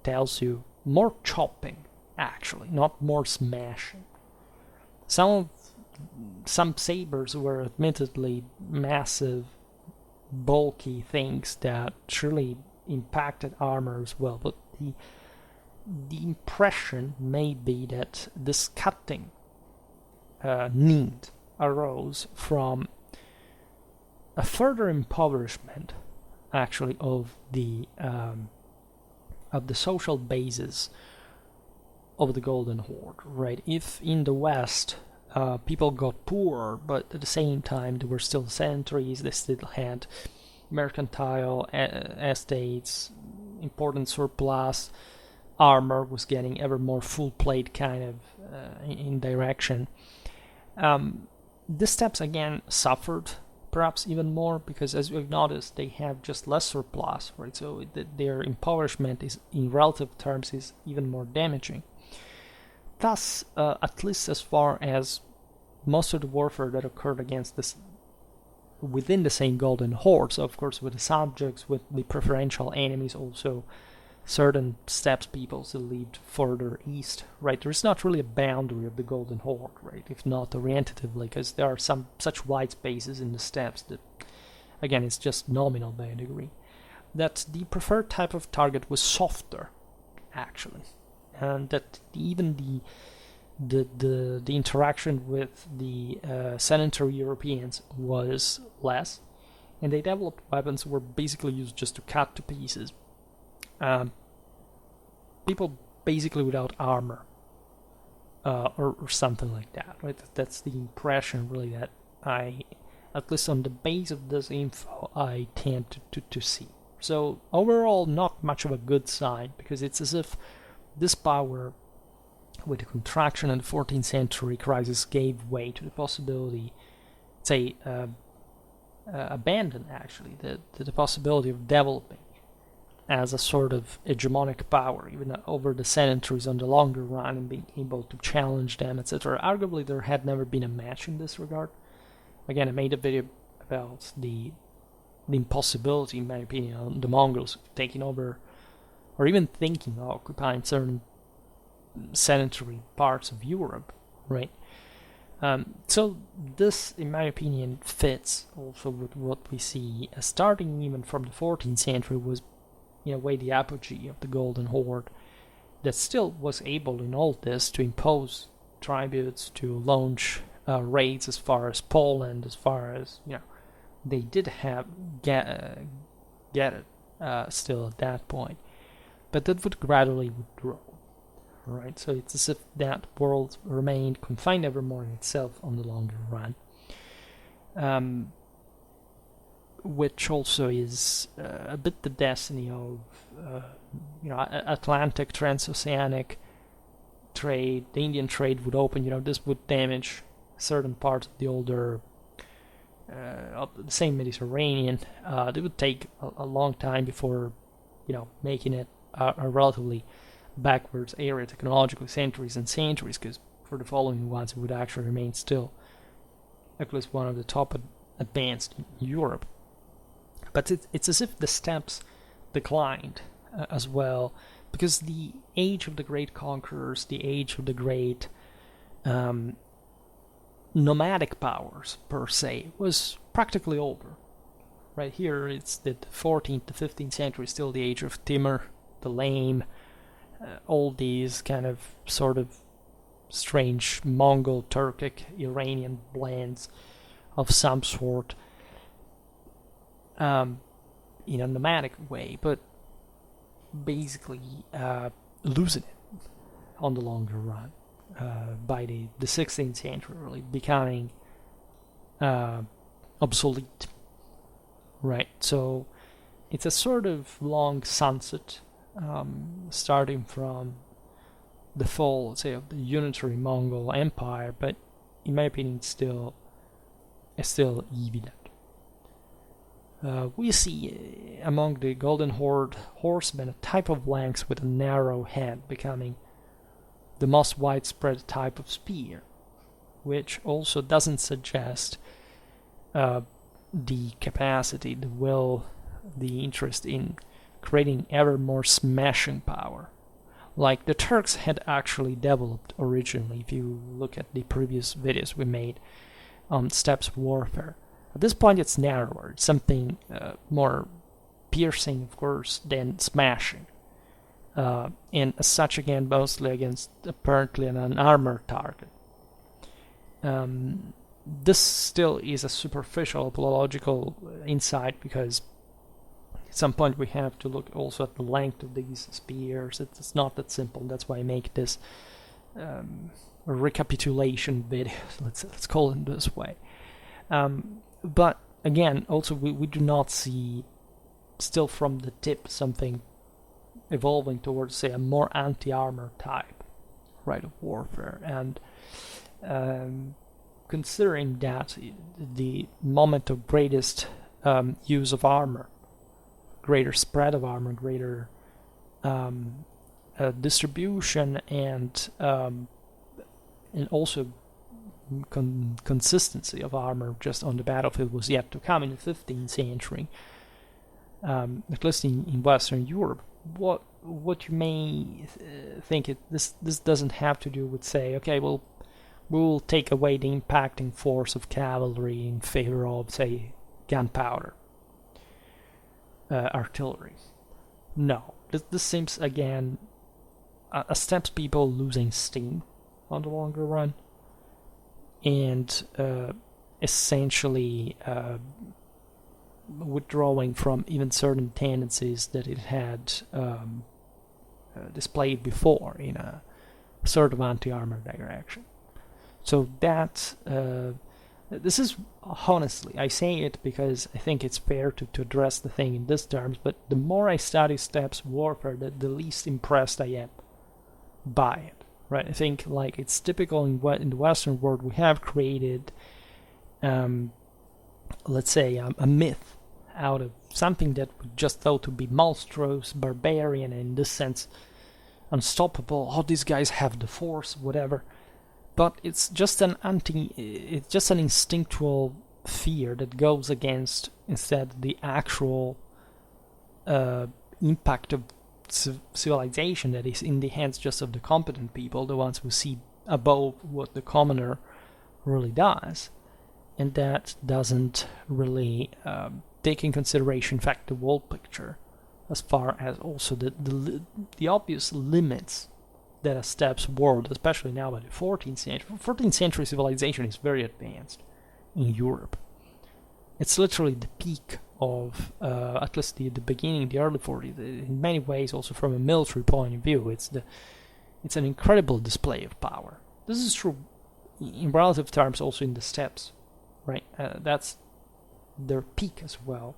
tells you more chopping, actually, not more smashing. Some sabers were admittedly massive, bulky things that surely impacted armor as well, but the impression may be that this cutting need arose from a further impoverishment, actually, of the social basis of the Golden Horde. Right, if in the West people got poorer, but at the same time there were still sentries, they still had mercantile estates, important surplus, armor was getting ever more full plate kind of in direction. The steppes again suffered perhaps even more because, as we've noticed, they have just less surplus, right? So their impoverishment is, in relative terms, is even more damaging. Thus, at least as far as most of the warfare that occurred against this within the same Golden Horde, so of course with the subjects, with the preferential enemies, also certain steppes peoples that lived further east, right? There is not really a boundary of the Golden Horde, right? If not orientatively, because there are some such wide spaces in the steppes that, again, it's just nominal by a degree. That the preferred type of target was softer, actually, and that even the interaction with the sedentary Europeans was less, and they developed weapons were basically used just to cut to pieces. People basically without armor, or something like that, right? That's the impression really that I, at least on the base of this info, I tend to see. So overall, not much of a good sign, because it's as if this power, with the contraction in the 14th century crisis, gave way to the possibility, say, abandon actually the possibility of developing as a sort of hegemonic power, even over the centuries on the longer run, and being able to challenge them, etc. Arguably, there had never been a match in this regard. Again, I made a video about the impossibility, in my opinion, of the Mongols taking over, or even thinking of occupying certain sedentary parts of Europe, right? So this, in my opinion, fits also with what we see, starting even from the 14th century, was in a way the apogee of the Golden Horde, that still was able in all this to impose tributes, to launch raids as far as Poland, as far as, they did have get it still at that point, but that would gradually withdraw. Right, so it's as if that world remained confined ever more in itself on the longer run, which also is a bit the destiny of Atlantic, transoceanic trade. The Indian trade would open. This would damage certain parts of the older, of the same Mediterranean. It would take a long time before, making it a relatively backwards area technologically, centuries and centuries, because for the following ones it would actually remain still at least one of the top advanced in Europe. But it's as if the steppes declined as well, because the age of the great conquerors, the age of the great nomadic powers per se, was practically over. Right here it's the 14th to 15th century, still the age of Timur, the Lame, all these kind of sort of strange Mongol, Turkic, Iranian blends of some sort, in a nomadic way, but basically losing it on the longer run by the 16th century, really becoming obsolete. Right, so it's a sort of long sunset, starting from the fall, say, of the unitary Mongol Empire, but in my opinion, it's still evident. We see among the Golden Horde horsemen a type of lance with a narrow head becoming the most widespread type of spear, which also doesn't suggest the capacity, the will, the interest in creating ever more smashing power, like the Turks had actually developed originally, if you look at the previous videos we made on steppes warfare. At this point it's narrower, it's something more piercing, of course, than smashing. And as such, again, mostly against apparently an unarmored target. This still is a superficial apological insight, because at some point we have to look also at the length of these spears. It's not that simple. That's why I make this recapitulation video. Let's call it this way. But again, also we do not see, still from the tip, something evolving towards, say, a more anti-armor type, right, of warfare. And considering that the moment of greatest use of armor, greater spread of armor, greater distribution, and also consistency of armor just on the battlefield was yet to come in the 15th century, at least in Western Europe. What you may think this doesn't have to do with, say, okay, well, we'll take away the impacting force of cavalry in favor of, say, gunpowder, artillery. No, this seems, again, a steps people losing steam on the longer run, and essentially withdrawing from even certain tendencies that it had displayed before in a sort of anti-armor direction. So that this is, honestly, I say it because I think it's fair to address the thing in these terms, but the more I study steppes warfare, the least impressed I am by it, right? I think like it's typical in the Western world we have created, let's say, a myth out of something that we just thought to be monstrous, barbarian, and in this sense unstoppable. Oh, these guys have the force, whatever. But it's just it's just an instinctual fear that goes against instead the actual impact of civilization that is in the hands just of the competent people, the ones who see above what the commoner really does, and that doesn't really take in consideration, in fact, the whole picture, as far as also the obvious limits that a steppes world, especially now by the 14th century. 14th century civilization is very advanced in Europe. It's literally the peak of, at least the beginning, the early 40s. In many ways, also from a military point of view, it's an incredible display of power. This is true in relative terms also in the steppes, right? That's their peak as well.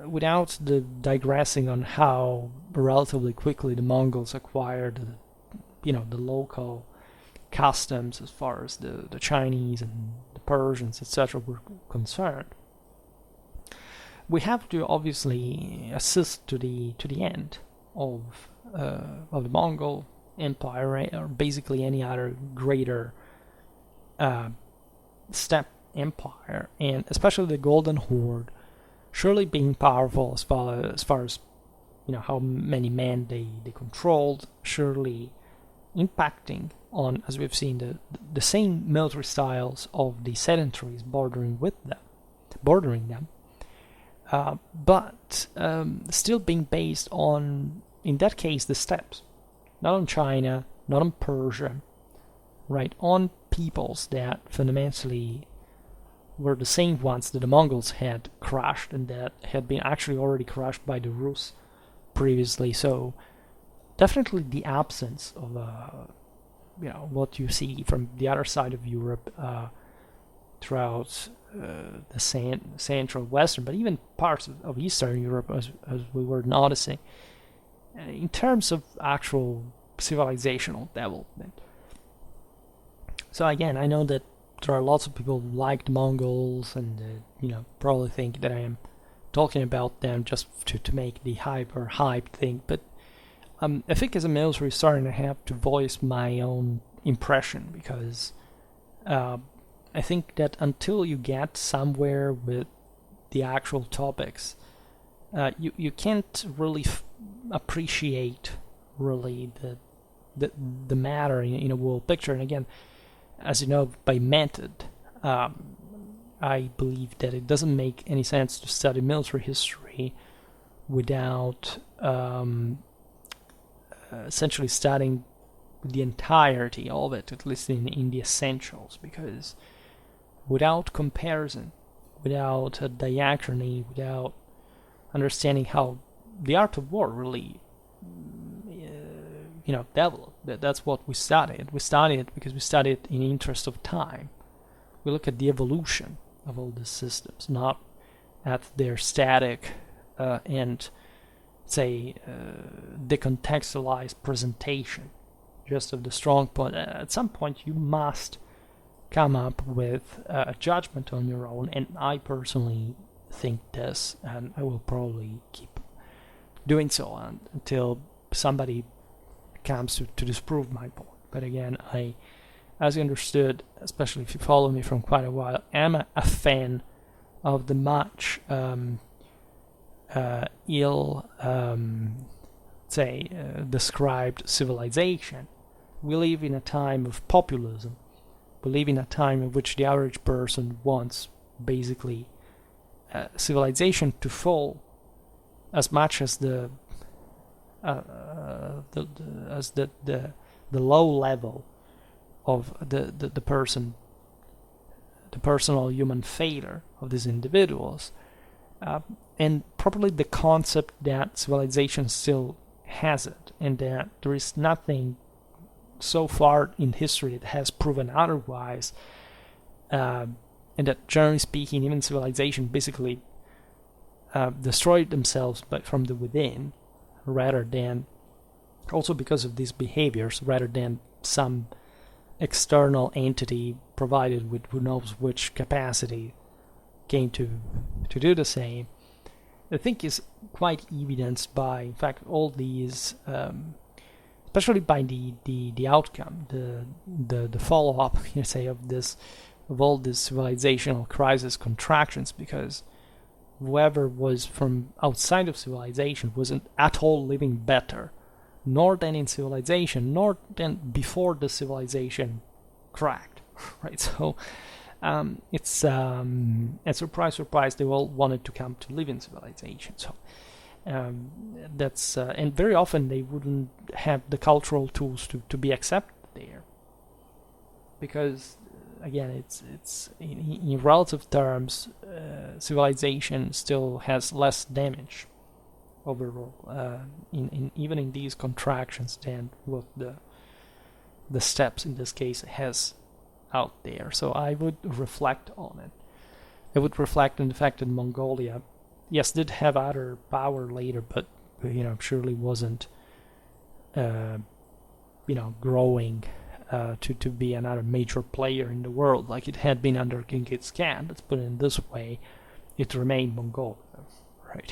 Without the digressing on how relatively quickly the Mongols acquired, the local customs as far as the Chinese and the Persians, etc., were concerned, we have to obviously assist to the end of the Mongol Empire, right? Or basically any other greater steppe empire, and especially the Golden Horde. Surely being powerful as far as how many men they controlled, surely impacting on, as we've seen, the same military styles of the sedentaries bordering them, but still being based on, in that case, the steppes, not on China, not on Persia, right, on peoples that fundamentally were the same ones that the Mongols had crushed and that had been actually already crushed by the Rus previously. So definitely the absence of what you see from the other side of Europe throughout the central, western, but even parts of Eastern Europe, as we were noticing, in terms of actual civilizational development. So again, I know that there are lots of people who like the Mongols and probably think that I am talking about them just to make the hype thing, but I think as a military historian I have to voice my own impression, because I think that until you get somewhere with the actual topics, you can't really appreciate really the matter in a world picture. And again, as you know, by method, I believe that it doesn't make any sense to study military history without essentially studying the entirety of it, at least in the essentials, because without comparison, without a diachrony, without understanding how the art of war really developed. That's what we studied. We studied it because we studied it in the interest of time. We look at the evolution of all these systems, not at their static and, say, decontextualized presentation, just of the strong point. At some point, you must come up with a judgment on your own, and I personally think this, and I will probably keep doing so until somebody comes to disprove my point. But again, as you understood, especially if you follow me from quite a while, am a fan of the much described civilization. We live in a time of populism. We live in a time in which the average person wants basically civilization to fall as much as the low level of the person the personal human failure of these individuals, and probably the concept that civilization still has it, and that there is nothing so far in history that has proven otherwise, and that generally speaking, even civilization basically destroyed themselves from the within, rather than, also because of these behaviors, rather than some external entity provided with who knows which capacity came to do the same. I think is quite evidenced by, in fact, all these, especially by the outcome, the follow-up, you say, of all these civilizational crisis contractions, because whoever was from outside of civilization wasn't at all living better, nor than in civilization, nor than before the civilization cracked, right? So it's and surprise, they all wanted to come to live in civilization. So that's and very often they wouldn't have the cultural tools to be accepted there, because again, it's in relative terms, civilization still has less damage overall, even in these contractions, than what the steppes in this case has out there. So I would reflect on it. I would reflect on the fact that Mongolia, yes, did have other power later, but surely wasn't growing to be another major player in the world like it had been under Genghis Khan. Let's put it in this way: it remained Mongolia, right?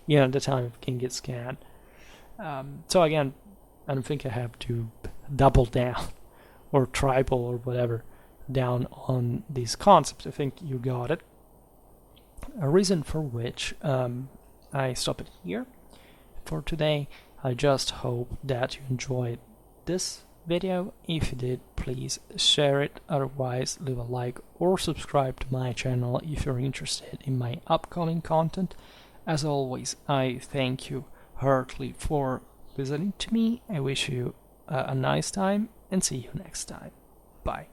even at the time of Genghis Khan. So again, I don't think I have to double down or triple or whatever down on these concepts. I think you got it. A reason for which I stop it here for today. I just hope that you enjoyed this video. If you did, please share it. Otherwise, leave a like or subscribe to my channel if you're interested in my upcoming content. As always, I thank you heartily for listening to me. I wish you a nice time, and see you next time. Bye.